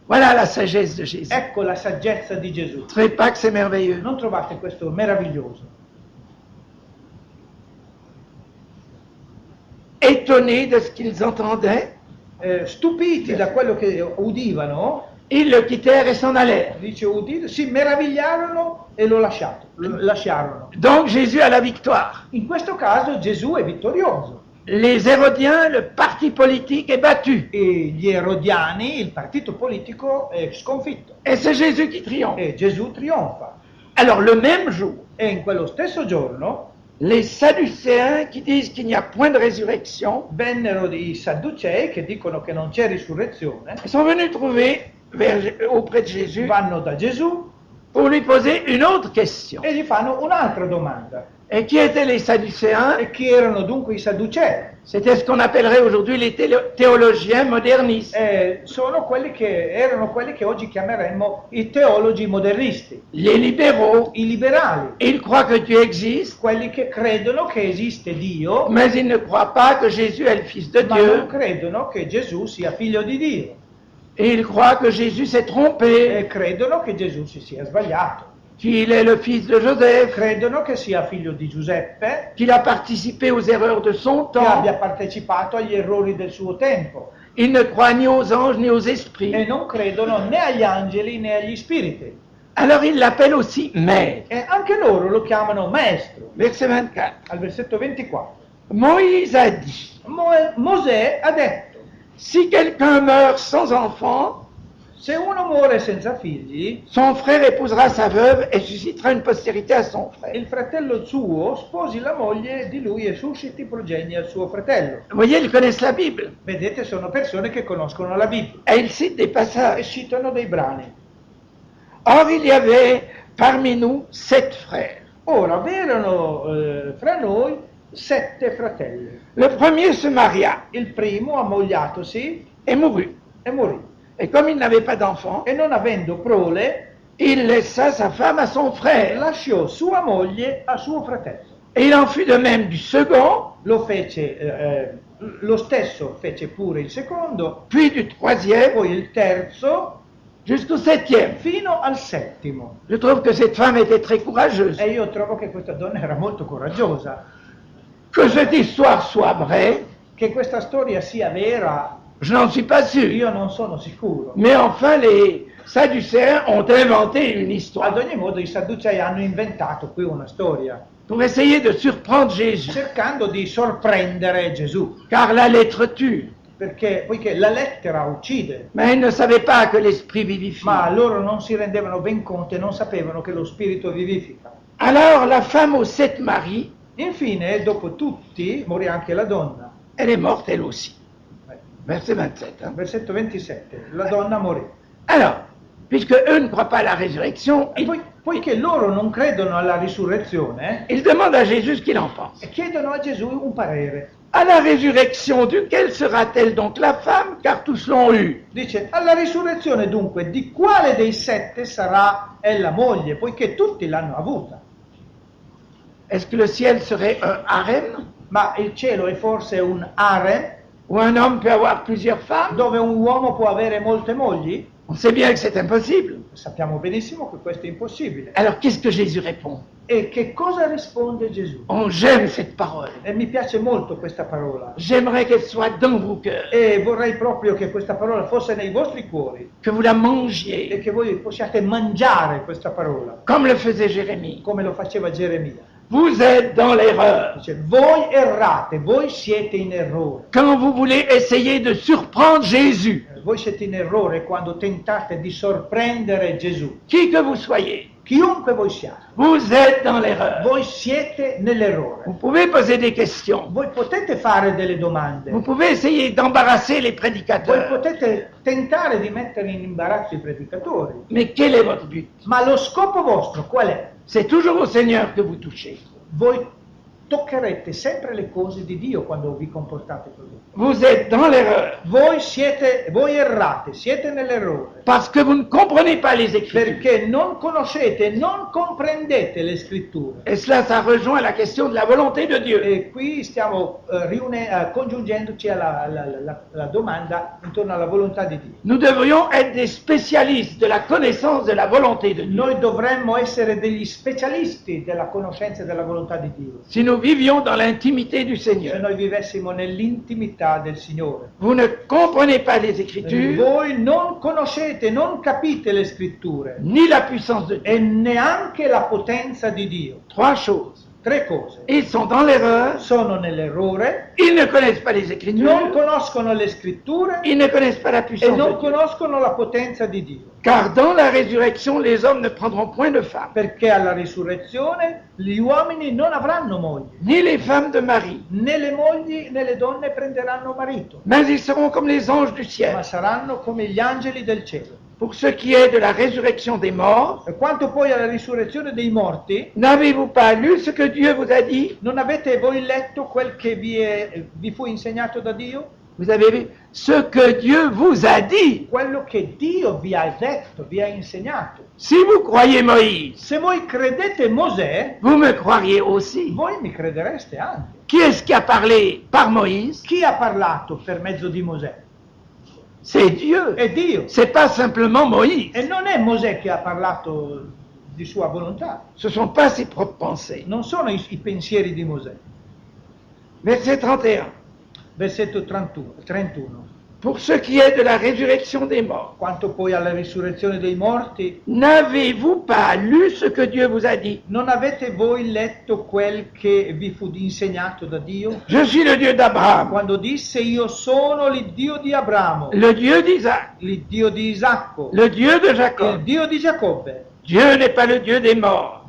Voilà la sagesse de Jésus. Ecco la saggezza di Gesù. Vous ne trouvez pas que c'est merveilleux? Non trovate questo meraviglioso? Étonnés de ce qu'ils entendaient, Stupiti da quello che udivano, ils le quittèrent et s'en allèrent. dice udito, si meravigliarono e lo lasciarono. Donc Jésus a la victoire. In questo caso Gesù è vittorioso. Les Hérodiens, le parti politique est battu. E gli Erodiani, il partito politico, è sconfitto. Et c'est Jésus qui triomphe. E Gesù trionfa. Alors le même jour, E in quello stesso giorno les Sadducéens qui disent qu'il n'y a point de résurrection vennero i Sadducei che dicono che non c'è risurrezione, sont venus trouver auprès de Jésus vanno da Gesù pour lui poser une autre question. e gli fanno un'altra domanda. Et qui étaient les Sadducéens? E chi erano dunque i Sadducei? C'était ce qu'on appellerait aujourd'hui les théologiens modernistes. Erano quelli che oggi chiameremmo i teologi modernisti, Les libéraux, i liberali, ils croient que Dieu existe, quelli che credono che esiste Dio, mais ils ne croient pas que Jésus est le Fils de ma non Dieu. credono che Gesù sia figlio di Dio, Et ils croient que Jésus s'est trompé, e credono che Gesù si sia sbagliato, qu'il est le fils de Joseph, credono che sia figlio di Giuseppe, qu'il a participé aux erreurs de son che temps. abbia partecipato agli errori del suo tempo, Ils ne croient ni aux anges ni aux e esprits. non credono né agli angeli né agli spiriti. Alors ils l'appellent aussi maître. E anche loro lo chiamano maestro. Verset 24. Al versetto 24. Moïse a dit, Mosè ha detto: si quelqu'un meurt sans enfant, se uno muore senza figli, son frère épousera sa veuve et suscitera une postérité à son frère. il fratello suo sposi la moglie di lui e susciti progenie al suo fratello. Vous voyez, ils connaissent la Bible. Vedete, sono persone che conoscono la Bibbia Et ils citent des e passages. citano dei brani. Or, il y avait parmi nous 7 frères. Ora, v'erano fra noi 7 fratelli. Le premier se maria Il primo, ammogliatosi, et mourut. e morì. Et comme il n'avait pas d'enfant, E non avendo prole, il laissa sa femme à son frère. lasciò sua moglie a suo fratello. Et il en fut de même du second, Lo stesso fece pure il secondo, puis du troisième, poi il terzo, jusqu'au septième. fino al settimo. Je trouve que cette femme était très courageuse. E io trovo che questa donna era molto coraggiosa. Que cette histoire soit vraie, Che questa storia sia vera, je n'en suis pas sûr. io non sono sicuro. Mais enfin, les Sadducéens ont inventé une Ad histoire ogni modo i Sadducei hanno inventato qui una storia, pour essayer de surprendre Jésus. cercando di sorprendere Gesù, Car la lettre tue. poiché la lettera uccide, Mais ils ne savaient pas que l'esprit vivifie. ma loro non si rendevano ben conto e non sapevano che lo spirito vivifica. Alors la femme aux 7 maris, Infine, dopo tutti, morì anche la donna. elle est morte elle aussi. Verset 27. hein. Versetto 27, la donna morì. Alors, puisque eux ne croient pas à la résurrection, E poiché loro non credono alla risurrezione, ils demandent à Jésus ce qu'il en pense. chiedono a Gesù un parere. À la résurrection, duquel sera-t-elle donc la femme, car tous l'ont eue? Dice, alla risurrezione dunque, di quale dei 7 sarà la moglie, poiché tutti l'hanno avuta? Est-ce que le ciel serait un harem, Ma il cielo è forse un harem, où un homme peut avoir plusieurs femmes? dove un uomo può avere molte mogli? On sait bien que c'est impossible. Sappiamo benissimo che questo è impossibile. Alors qu'est-ce que Jésus répond? E che cosa risponde Gesù? Oh, j'aime cette parole. E mi piace molto questa parola. J'aimerais qu'elle soit dans vos cœurs, E vorrei proprio che questa parola fosse nei vostri cuori que vous la e mangiez, che voi possiate mangiare questa parola, comme le faisait Jérémie. come lo faceva Geremia. Vous êtes dans l'erreur. Dice, voi errate, voi siete in errore. Quand vous voulez essayer de surprendre Jésus, Voi siete in errore quando tentate di sorprendere Gesù. qui que vous soyez, Chiunque voi siate, vous êtes dans l'erreur. voi siete nell'errore. Vous pouvez poser des questions. Voi potete fare delle domande. Vous pouvez essayer d'embarrasser les Voi prédicateurs. potete tentare di mettere in imbarazzo i predicatori. Mais quel est votre but? Ma lo scopo vostro qual è? C'est toujours au Seigneur que vous touchez. Voi toccherete sempre le cose di Dio quando vi comportate così. Vous êtes dans l'erreur Voi errate, siete nell'errore, parce que vous ne comprenez pas les Écritures. perché non conoscete, non comprendete le scritture. Et cela, ça rejoint la question de la volonté de Dieu. E qui stiamo congiungendoci alla domanda intorno alla volontà di Dio. Nous devrions être des spécialistes de la connaissance de la volonté de Dieu. Noi dovremmo essere degli specialisti della conoscenza della volontà di Dio. Si nous vivions dans l'intimité du Se Seigneur. noi vivessimo nell'intimità del Signore. Vous ne comprenez pas les Écritures, Voi non conoscete, non capite le scritture ni la puissance de Dieu. e neanche la potenza di Dio. 3 choses. 3 cose. Ils sont dans l'erreur, Sono nell'errore, ils ne connaissent pas les non Écritures, conoscono le scritture ils ne connaissent pas la e puissance non de Dieu. conoscono la potenza di Dio. Car dans la résurrection, les hommes ne prendront point de femmes, Perché alla risurrezione gli uomini non avranno mogli, ni les femmes de Marie, né le mogli né le donne prenderanno marito, mais ils seront comme les anges du ciel. ma saranno come gli angeli del cielo. Pour ce qui est de la résurrection des morts, E quanto poi alla risurrezione dei morti, n'avez-vous pas lu ce que Dieu vous a dit? non avete voi letto quel che vi fu insegnato da Dio? Vous avez vu ce que Dieu vous a dit. Quello che Dio vi ha detto, vi ha insegnato. Si vous croyez Moïse, Se voi credete Mosè, vous me croiriez aussi. voi mi credereste anche. Qui est-ce qui a parlé par Moïse? Chi ha parlato per mezzo di Mosè? C'est Dieu. È Dio. C'est pas simplement Moïse. E non è Mosè che ha parlato di sua volontà, Ce ne sont pas ses propres pensées. non sono i pensieri di Mosè. Verset 31. Versetto 31. Pour ce qui est de la résurrection des morts, Quanto poi alla risurrezione dei morti, n'avez-vous pas lu ce que Dieu vous a dit? non avete voi letto quel che vi fu insegnato da Dio? Je suis le Dieu d'Abraham, Quando disse io sono l'Iddio di Abramo, le Dieu d'Isaac, l'Iddio di Isacco, le Dieu de il Jacob. Dio di Giacobbe. Dieu n'est pas le Dieu des morts,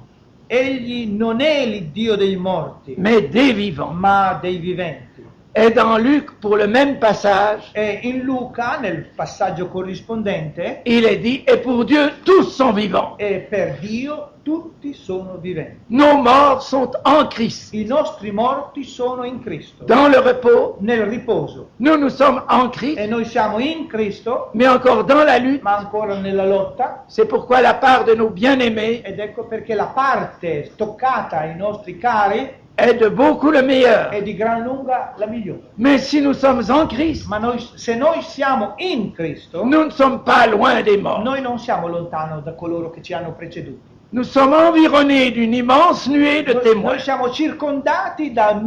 Egli non è l'Iddio dei morti, mais des vivants. ma dei viventi. Et dans Luc, pour le même passage, E in Luca, nel passaggio corrispondente, il est dit, et pour Dieu, tous sont vivants. e per Dio tutti sono viventi. Nos morts sont en Christ. I nostri morti sono in Cristo, Dans le repos, nel riposo. nous sommes en E Christ, noi siamo in Cristo, mais encore dans la lutte. ma ancora nella lotta. C'est pourquoi la part de nos bien-aimés Ed ecco perché la parte toccata ai nostri cari est de beaucoup le meilleur. è di gran lunga la migliore. Mais si nous sommes en Christ, Ma se noi siamo in Cristo, nous ne sommes pas loin des morts. noi non siamo lontano da coloro che ci hanno preceduti. Nous sommes environnés d'une immense nuée de Noi témoins. siamo circondati da un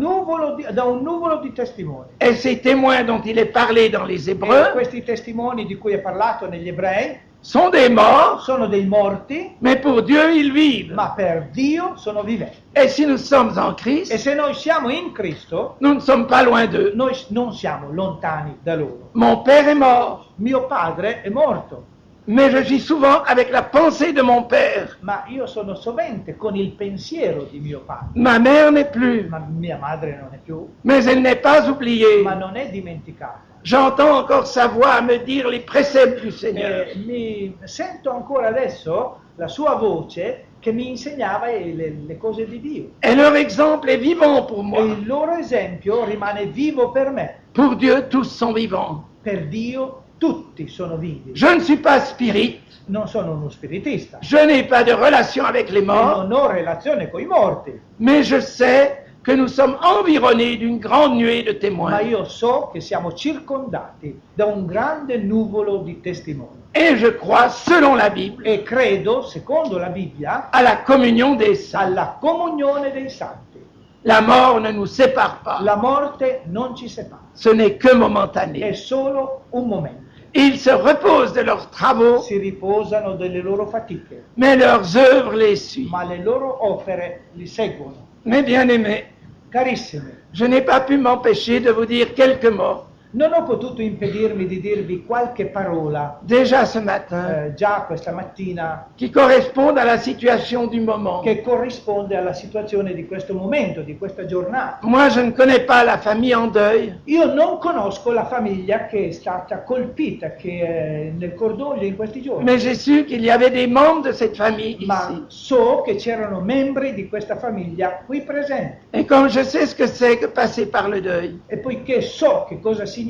nuvolo di testimoni. Et ces témoins dont il est parlé dans les E Hébreux questi testimoni di cui è parlato negli Ebrei sont des morts, sono dei morti, mais pour Dieu ils vivent. ma per Dio sono viventi. Et si nous sommes en E Christ, se noi siamo in Cristo, nous ne sommes pas loin d'eux. noi non siamo lontani da loro. Mon père est mort, Mio padre è morto, mais je suis souvent avec la pensée de mon père. ma io sono sovente con il pensiero di mio padre. Ma mère n'est plus, Ma mia madre non è più, mais elle n'est pas oubliée. ma non è dimenticata. J'entends encore sa voix me dire les préceptes du Seigneur. Mi sento ancora adesso la sua voce che mi insegnava le cose di Dio. Et leur exemple est vivant pour E moi. il loro esempio rimane vivo per me. Pour Dieu, tous sont vivants. Per Dio tutti sono vivi. Je ne suis pas spirit, Non sono uno spiritista, je n'ai pas de relation avec les e morts, non ho relazione con i morti, mais je sais que nous sommes environnés d'une grande nuée de ma témoins. io so che siamo circondati da un grande nuvolo di testimoni. Et je crois, selon la Bible, E credo, secondo la Bibbia, à la communion des saints. alla comunione dei santi. La mort ne nous sépare pas. La morte non ci separa, Ce n'est que è momentané. solo un momento. Ils se reposent de leurs travaux, Si riposano delle loro fatiche, mais leurs œuvres les suivent. ma le loro opere li seguono. Mes bien-aimés, Carissimi, je n'ai pas pu m'empêcher de vous dire quelques mots. non ho potuto impedirmi di dirvi qualche parola Déjà ce matin, già questa mattina qui correspondent à la situation du moment. che corrisponde alla situazione di questo momento, di questa giornata. Moi, je ne connais pas la famille en deuil, Io non conosco la famiglia che è stata colpita, che è nel cordoglio in questi giorni, mais j'ai su qu'il y avait des membres de cette famille ma ici. so che c'erano membri di questa famiglia qui presenti. Et comme je sais ce que c'est que passer par le deuil, E poiché so che cosa significhi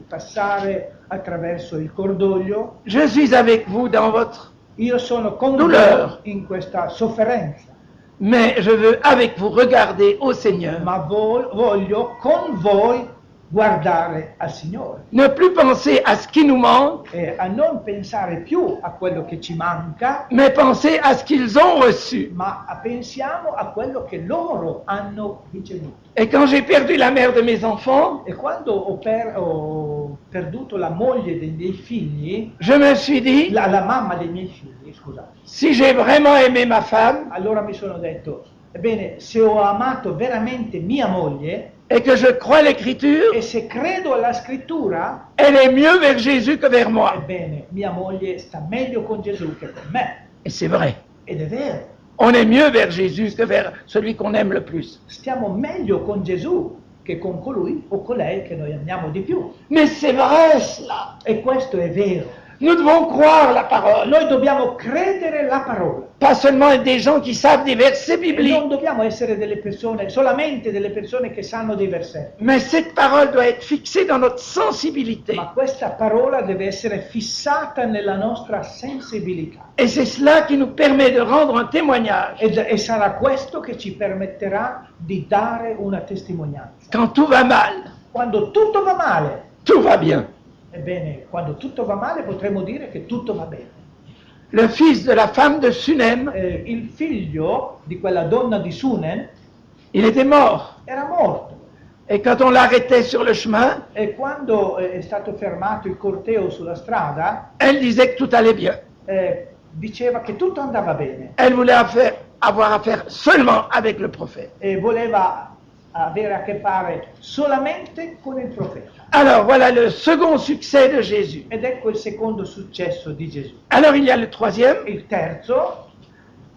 passare attraverso il cordoglio, je suis avec vous dans votre... io sono con Douleur. voi in questa sofferenza, Mais je veux avec vous regarder au Seigneur. ma voglio con voi guardare al Signore Ne plus penser à ce qui nous manque, e a non pensare più a quello che ci manca, mais penser à ce qu'ils ont reçu. ma pensiamo a quello che loro hanno ricevuto. Et quand j'ai perdu la mère de mes enfants, E quando ho perduto la moglie dei miei figli, je me suis dit, la mamma dei miei figli, scusate, si j'ai vraiment aimé ma femme allora mi sono detto, ebbene, se ho amato veramente mia moglie et que je crois l'écriture, e se credo alla scrittura, elle est mieux vers Jésus que vers moi. ebbene, mia moglie sta meglio con Gesù che con me. Et c'est vrai. Ed è vero, On est mieux vers Jésus que vers celui qu'on aime le plus. stiamo meglio con Gesù che con colui o colei che noi amiamo di più. Mais c'est vrai cela. E questo è vero. Nous devons croire la parole. Noi dobbiamo credere la parola. Pas seulement être des gens qui savent des versets E non bibliques, dobbiamo essere delle persone, solamente delle persone che sanno dei versetti. mais cette parole doit être fixée dans notre sensibilité. Ma questa parola deve essere fissata nella nostra sensibilità. Et c'est cela qui nous permet de rendre un témoignage. E sarà questo che ci permetterà di dare una testimonianza. Quand tout va mal, Quando tutto va male, tout va bien. ebbene, quando tutto va male potremo dire che tutto va bene. Le fils de la femme de Sunem, Il figlio di quella donna di Sunen il était mort. era morto Et quand on l'arrêtait sur le chemin, e quando è stato fermato il corteo sulla strada, elle disait que tout allait bien. diceva che tutto andava bene Elle voulait avoir affaire seulement avec le prophète. e voleva avere a che fare solamente con il profeta. Alors voilà le second succès de Jésus. Ed ecco il secondo successo di Gesù. Alors il y a le troisième, Il terzo,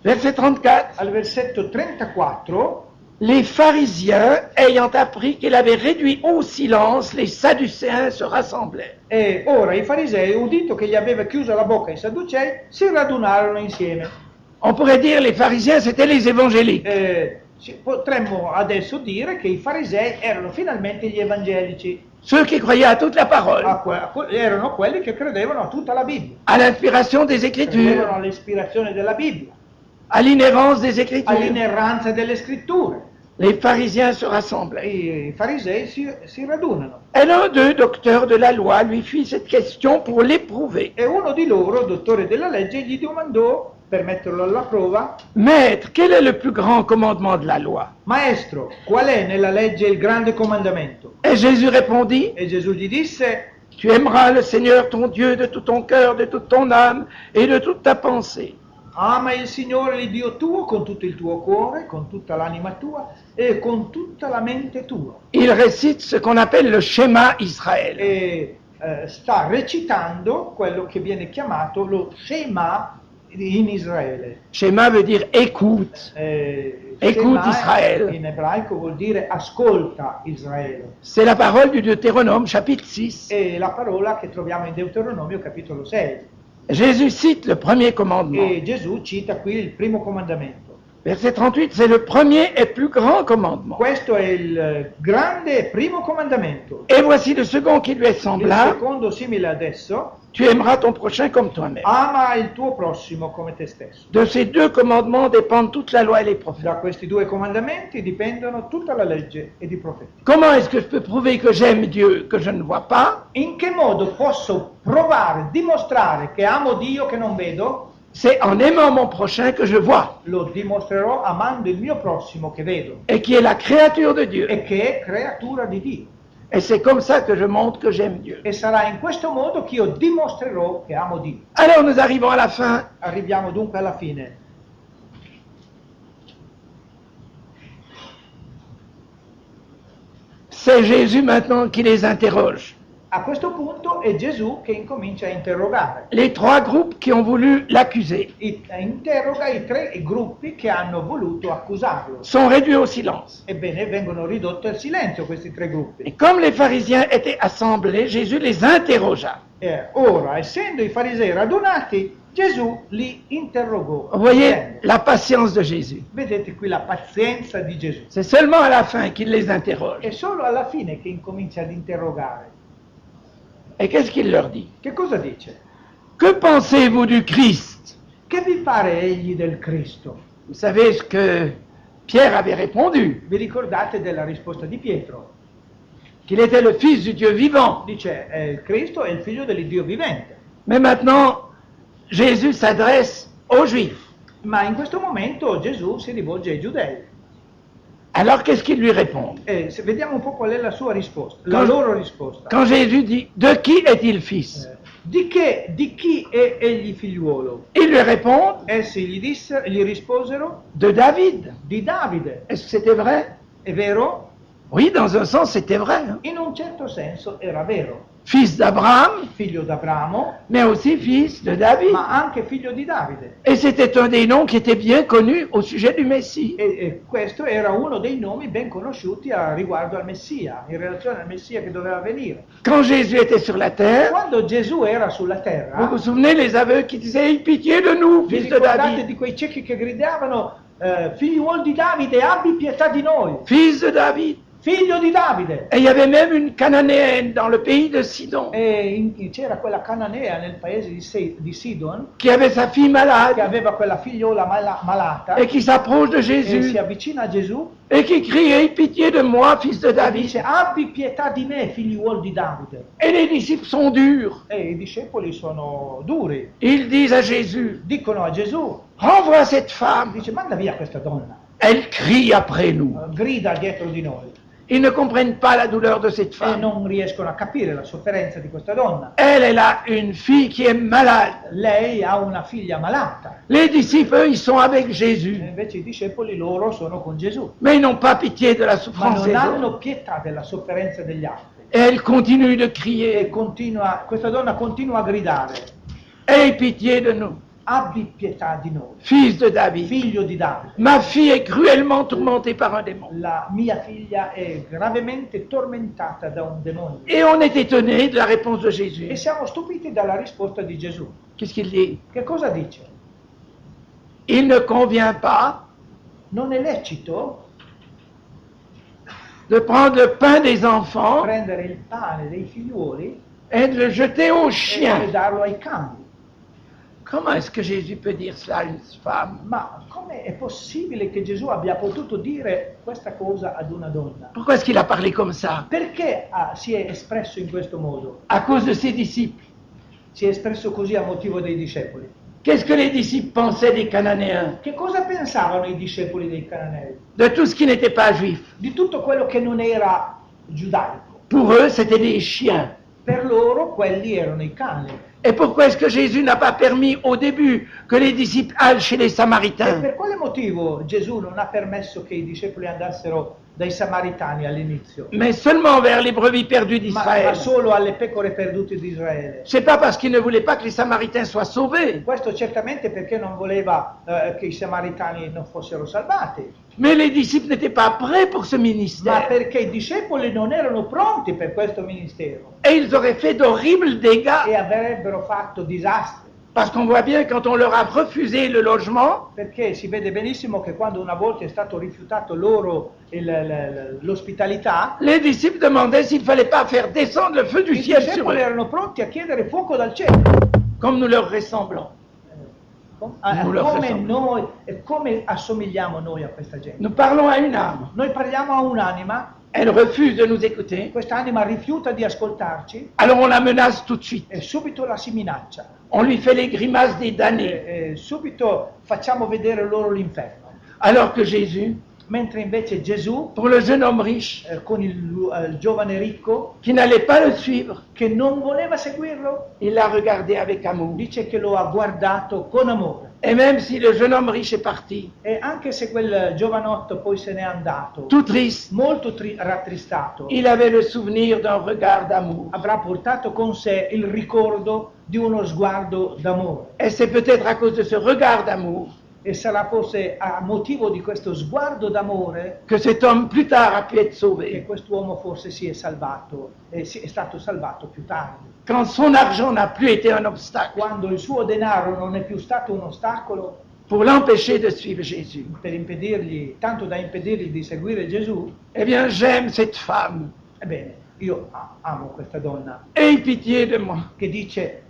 verset 34. al versetto 34, Les pharisiens, ayant appris qu'il avait réduit au silence, les sadducéens se rassemblaient. E ora i farisei, udito che gli aveva chiuso la bocca ai sadducei, si radunarono insieme. On pourrait dire les pharisiens, c'étaient les évangéliques. Potremmo adesso dire che i farisei erano finalmente gli evangelici, Ceux qui croyaient à toute la parole, erano quelli che credevano a tutta la Bibbia, à l'inspiration des Écritures, credevano all'ispirazione della Bibbia, à l'inhérence des Écritures. all'inerranza delle scritture. Les pharisiens se rassemblaient. I farisei si radunano. Et l'un d'eux, docteur de la loi, lui fit cette question pour l'éprouver. E uno di loro, dottore della legge, gli domandò, per metterlo alla prova: Maître, quel est le plus grand commandement de la loi? Maestro, qual è nella legge il grande comandamento? Et Jésus répondit, E Gesù gli disse: tu aimeras le Seigneur ton Dieu de tout ton cœur, de toute ton âme et de toute ta pensée. ama il Signore il Dio tuo con tutto il tuo cuore, con tutta l'anima tua e con tutta la mente tua. Il récite ce qu'on appelle le schéma Israël. E sta recitando quello che viene chiamato lo Shema in Israele. Schéma veut dire écoute. Écoute Shema Israël. in ebraico vuol dire ascolta Israele. C'est la parole du Deutéronome, chapitre 6. È la parola che troviamo in Deuteronomio capitolo 6. Jésus cite le premier commandement. E Gesù cita qui il primo comandamento. Verset 38, c'est le premier et plus grand commandement. Questo è il grande primo comandamento. Et voici le second qui lui est Il semblable. secondo simile adesso: Tu aimeras ton prochain comme toi-même. ama il tuo prossimo come te stesso. De ces deux commandements dépendent toute la loi et les prophètes. Da questi due comandamenti dipendono tutta la legge ed i profeti. Comment est-ce que je peux prouver que j'aime Dieu que je ne vois pas? In che modo posso provare, dimostrare che amo Dio che non vedo? C'est en aimant mon prochain que je vois, Lo dimostrerò amando il mio prossimo che vedo et qui est la créature de Dieu. e che è creatura di Dio. Et c'est comme ça que je montre que j'aime Dieu. E sarà in questo modo che io dimostrerò che amo Dio. Alors nous arrivons à la fin. Arriviamo dunque alla fine. C'est Jésus maintenant qui les interroge. A questo punto è Gesù che incomincia a interrogare. Les trois groupes qui ont voulu l'accuser Interroga i tre gruppi che hanno voluto accusarlo. sont réduits au silence. Ebbene, vengono ridotti al silenzio questi tre gruppi. Et comme les pharisiens étaient assemblés, Jésus les interrogea. Ora, essendo i farisei radunati, Gesù li interrogò. Vous voyez la patience de Jésus. Vedete qui la pazienza di Gesù. C'est seulement à la fin qu'il les interroge. È solo alla fine che incomincia ad interrogare. Et qu'est-ce qu'il leur dit? Che cosa dice? Que pensez-vous du Christ? Che vi pare egli del Cristo? Vous savez ce que Pierre avait répondu, Vi ricordate della risposta di Pietro? qu'il était le Fils du Dieu vivant. Dice, il Cristo è il figlio dell'Iddio vivente. Mais maintenant, Jésus s'adresse aux Juifs. Ma in questo momento Gesù si rivolge ai giudei. Alors qu'est-ce qu'ils lui répondent? Vediamo un po' qual è la sua risposta, la Quand- loro risposta. Quand Jésus dit « De qui est-il fils ?» Di chi è egli figliuolo? Ils lui répondent Essi gli risposero: « De David ». di Davide. Est-ce que c'était vrai? È vero? Oui, dans un sens, c'était vrai. Hein. In un certo senso era vero. Fils d'Abraham, Figlio d'Abramo, mais aussi fils de David. ma anche figlio di Davide. Et c'était un des noms qui était bien connu au sujet du Messie. E questo era uno dei nomi ben conosciuti riguardo al Messia, in relazione al Messia che doveva venire. Quand Jésus était sur la terre, Quando Gesù era sulla vous terra, vous souvenez les aveugles qui disaient « Aie pitié de nous, vi fils de ricordate David, di quei ciechi che gridavano figliuolo di Davide, abbi pietà di noi, fils de David ». figlio di Davide. Et il y avait même une cananéenne dans le pays de Sidon C'era quella cananea nel paese di Sidon qui avait sa fille che malade aveva quella figliola malata et qui s'approche de e si Jésus avvicina a Gesù et qui crie « Aie pitié de moi, fils de e David dice: abbi pietà di me, figliuolo di Davide. ». Et les disciples sont durs. E i discepoli sono duri, Ils disent à Jésus dicono a Gesù, « Renvoie cette femme, dice: manda via questa donna, elle crie après nous ». grida dietro di noi. Ils ne comprennent pas la douleur de cette E femme. non riescono a capire la sofferenza di questa donna. Elle a une fille qui est malade. Lei ha una figlia malata. Les disciples, eux, ils sont avec E Jésus. invece i discepoli loro sono con Gesù. Mais ils n'ont pas pitié de la Ma souffrance non des hanno autres. pietà della sofferenza degli altri. Et elle continue de E crier questa donna continua a gridare: « Aie pitié de nous ». abbi pietà di noi. fils de David. Figlio di Davide, Ma fille est cruellement tourmentée par un démon. la mia figlia è gravemente tormentata da un demonio. Et on est étonné de la réponse de Jésus. E siamo stupiti dalla risposta di Gesù. Qu'est-ce qu'il dit? Che cosa dice? Il ne convient pas Non è lecito de prendre le pain des enfants prendere il pane dei figliuoli et de le jeter aux e chiens. darlo ai cani. Comment est-ce que Jésus peut dire ça à une femme? Ma come è possibile che Gesù abbia potuto dire questa cosa ad una donna? Pourquoi est-ce qu'il a parlé comme ça? Perché si è espresso in questo modo? À cause de ses disciples. Si è espresso così a motivo dei discepoli. Qu'est-ce que les disciples pensaient des Cananéens? Che cosa pensavano i discepoli dei Cananei? De tout ce qui n'était pas juif. Di tutto quello che non era giudaico. Pour eux, c'était des chiens. Per loro quelli erano i cani. Et pourquoi est-ce que Jésus n'a pas permis au début que les disciples aillent chez les E Samaritains? per quale motivo Gesù non ha permesso che i discepoli andassero dai Samaritani all'inizio? Mais seulement vers les brebis perdues Ma d'Israël. solo alle pecore perdute di Israele. C'est pas parce qu'il ne voulait pas que les Samaritains soient sauvés, Questo certamente perché non voleva che i Samaritani non fossero salvati, mais les disciples n'étaient pas prêts pour ce ma ministère. perché i discepoli non erano pronti per questo ministero Et ils auraient fait d'horribles dégâts, e avrebbero fatto disastri. parce qu'on voit bien quand on leur a refusé le logement, Perché si vede benissimo che quando una volta è stato rifiutato loro l'ospitalità, les disciples demandaient s'il ne fallait pas faire descendre le feu du i ciel sur discepoli eux, erano pronti a chiedere fuoco dal cielo. comme nous leur ressemblons. Come assomigliamo noi a questa gente? Nous parlons à une âme. Noi parliamo a un'anima, Elle refuse de nous écouter, quest'anima rifiuta di ascoltarci alors on la menace tout de suite. e subito la si minaccia. On lui fait les grimaces des damnés. E subito facciamo vedere loro l'inferno. Alors que Jésus, Mentre invece Gesù, pour le jeune homme riche, con il giovane ricco, qui n'allait pas le suivre, che non voleva seguirlo, il l'a regardé avec amour. dice che lo ha guardato con amore. Et même si le jeune homme riche est parti, E anche se quel giovanotto poi se n'è andato, tout triste, molto rattristato, il avait le souvenir d'un regard d'amour. avrà portato con sé il ricordo di uno sguardo d'amore. Et c'est peut-être à cause de ce regard d'amour E sarà forse a motivo di questo sguardo d'amore que cet homme plus tard a pu être che sauvé. quest'uomo forse si è salvato, è stato salvato più tardi. Quand son argent n'a plus été un obstacle Quando il suo denaro non è più stato un ostacolo pour l'empêcher de suivre Jésus. per impedirgli, tanto da impedirgli di seguire Gesù, Eh bien, j'aime cette femme. ebbene, io amo questa donna Aie pitié de moi. che dice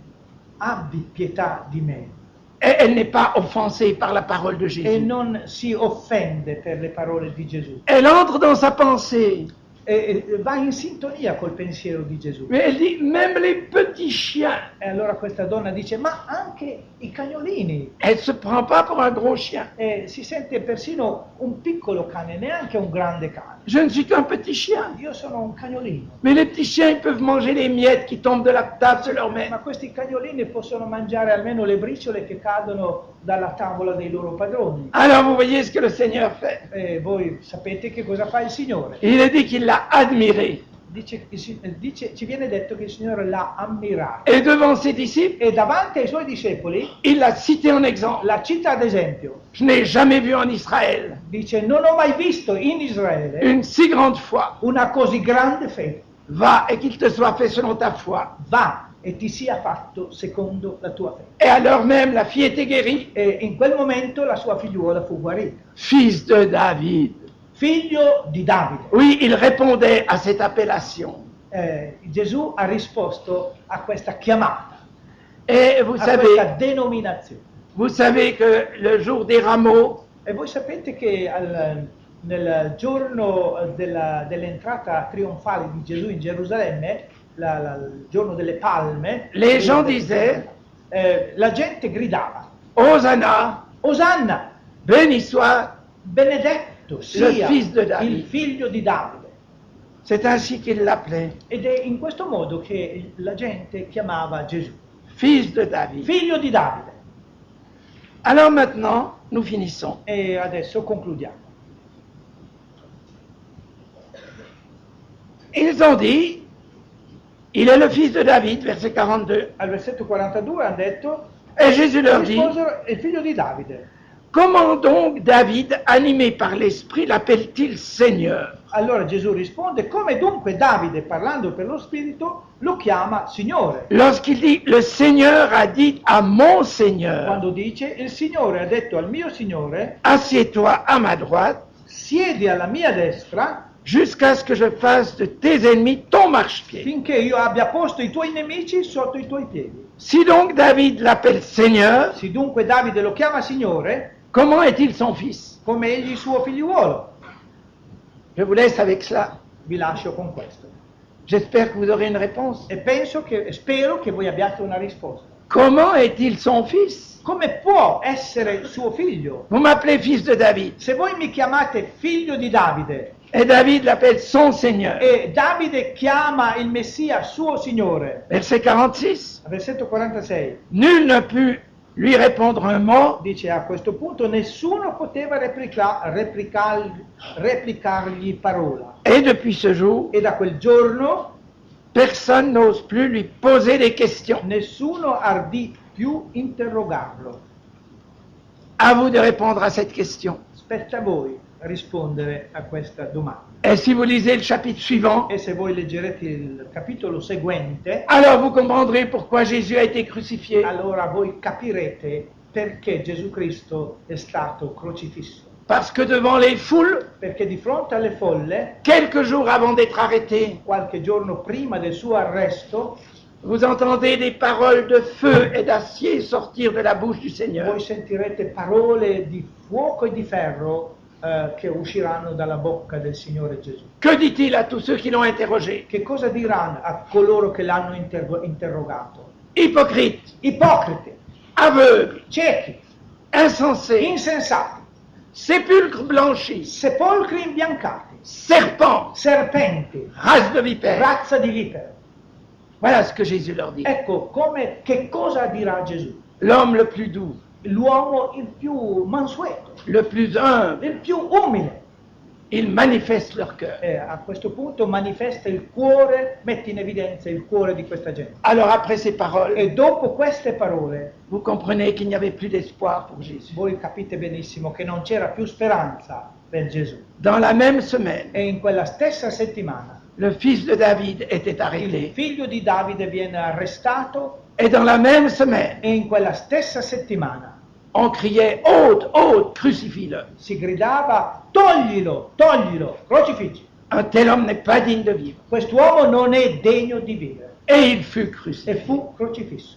abbi pietà di me Et elle n'est pas offensée par la parole de e Jésus. non si offende per le parole di Gesù. Elle entre dans sa pensée. E va in sintonia col pensiero di Gesù. Mais elle dit, même les petits chiens. E allora questa donna dice, ma anche i cagnolini. Elle ne se prend pas pour un gros chien. E si sente persino un piccolo cane, neanche un grande cane. Je ne suis qu'un petit chien. Io sono un cagnolino. Mais les petits chiens, ils peuvent manger les miettes qui tombent de la table de leur Ma maître. questi cagnolini possono mangiare almeno le briciole che cadono dalla tavola dei loro padroni. Alors vous voyez ce que le Seigneur fait. E voi sapete che cosa fa il Signore. Il a dit qu'il l'a admiré. Ci viene detto che il Signore l'ha ammirato. Et devant ses disciples, E davanti ai suoi discepoli il l'a cité en exemple. la cita ad esempio. Je n'ai jamais vu en Israël Dice, non ho mai visto in Israele une si grande foi. una così grande fede. Va et qu'il te soit fait selon ta foi. Va e ti sia fatto secondo la tua fede. Et alors même, la fille était guérie. E in quel momento la sua figliuola fu guarita. Fils de David. Figlio di Davide. Oui, il répondait à cette appellation. Gesù ha risposto a questa chiamata, Et vous a questa savez, denominazione. que le jour des rameaux, E voi sapete che nel giorno dell'entrata trionfale di Gesù in Gerusalemme, il giorno delle palme, les gens disaient, la gente gridava, Hosanna, Osanna, béni soit. benedetto sia fils de David. il figlio di Davide. C'est ainsi qu'il l'appelait. Ed è in questo modo che la gente chiamava Gesù, Fils de David. figlio di Davide. Alors maintenant, nous finissons. E adesso concludiamo. Ils ont dit, il est le fils de David, verset 42. Al versetto 42 hanno detto, Et Jésus leur dit, Risposero, è il figlio di Davide. comment donc David, animé par l'Esprit, l'appelle-t-il Seigneur? Allora Gesù risponde, come dunque Davide, parlando per lo Spirito, lo chiama Signore. Lorsqu'il dit, le Seigneur a dit à mon Seigneur, Quando dice, il Signore ha detto al mio Signore, assieds-toi à ma droite, siedi alla mia destra, jusqu'à ce que je fasse de tes ennemis ton marchepied. finché io abbia posto i tuoi nemici sotto i tuoi piedi. Si donc David l'appelle Seigneur, Se dunque Davide lo chiama Signore, comment est-il son fils? come egli suo figliuolo. Je vous laisse avec cela. Vi lascio con questo. J'espère que vous aurez une réponse. E spero che voi abbiate una risposta. Comment est-il son fils? Come può essere suo figlio? Vous m'appelez fils de David, Se voi mi chiamate figlio di Davide et David l'appelle son Seigneur. e Davide chiama il Messia suo Signore, Verset 46. versetto 46, Nul ne put lui répondre un mot, dice a questo punto nessuno poteva replicargli parola. et depuis ce jour, E da quel giorno personne n'ose plus lui poser des questions. nessuno ardì più interrogarlo. À vous de répondre à cette question. Spetta a voi rispondere a questa domanda. Et si vous lisez le chapitre suivant, E se voi leggerete il capitolo seguente, alors vous comprendrez pourquoi Jésus a été crucifié. allora voi capirete perché Gesù Cristo è stato crocifisso. Parce que devant les foules, Perché di fronte alle folle, quelques jours avant d'être arrêté, qualche giorno prima del suo arresto, vous entendez des paroles de feu et d'acier sortir de la bouche du Seigneur. voi sentirete parole di fuoco e di ferro che usciranno dalla bocca del Signore Gesù. Que dit-il à tous ceux qui l'ont interrogé? Che cosa diranno a coloro che l'hanno interrogato? Hypocrite, Ipocriti, aveugle, ciechi, insensé, insensati, sépulcre blanchi, sepolcri imbiancati, serpent, serpenti, race de vipère. razza di vipere. Voilà ce que Jésus leur dit. Ecco, che cosa dirà Gesù? L'homme le plus doux, L'uomo il più mansueto, le plus humble, il più umile. il manifeste leur cœur. E a questo punto manifesta il cuore, mette in evidenza il cuore di questa gente. Alors après ces paroles, E dopo queste parole, vous comprenez qu'il n'y avait plus d'espoir pour Jésus. voi capite benissimo che non c'era più speranza per Gesù. Dans la même semaine, E in quella stessa settimana, le fils de David était il arrêté. figlio di Davide viene arrestato Et dans la même semaine, e in quella stessa settimana on criait, ôte, ôte, crucifie-le. si gridava toglilo, toglilo, crocifiggi. Un tel homme n'est pas digne de vivre. Quest'uomo non è degno di vivere. Et il fut E crucifié fu crocifisso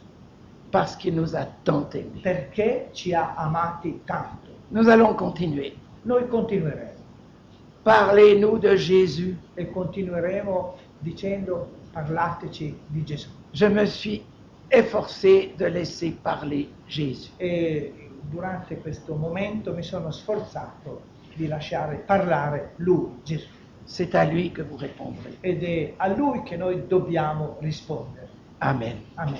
parce qu'il nous a tant aimés. perché ci ha amati tanto. Nous allons continuer. Noi continueremo Parlez-nous de Jésus. e continueremo dicendo parlateci di Gesù. Je me suis efforcé de laisser parler Jésus. E durante questo momento mi sono sforzato di lasciare parlare Lui, Gesù. C'est à lui que vous répondrez. Ed è a Lui che noi dobbiamo rispondere. Amen. Amen.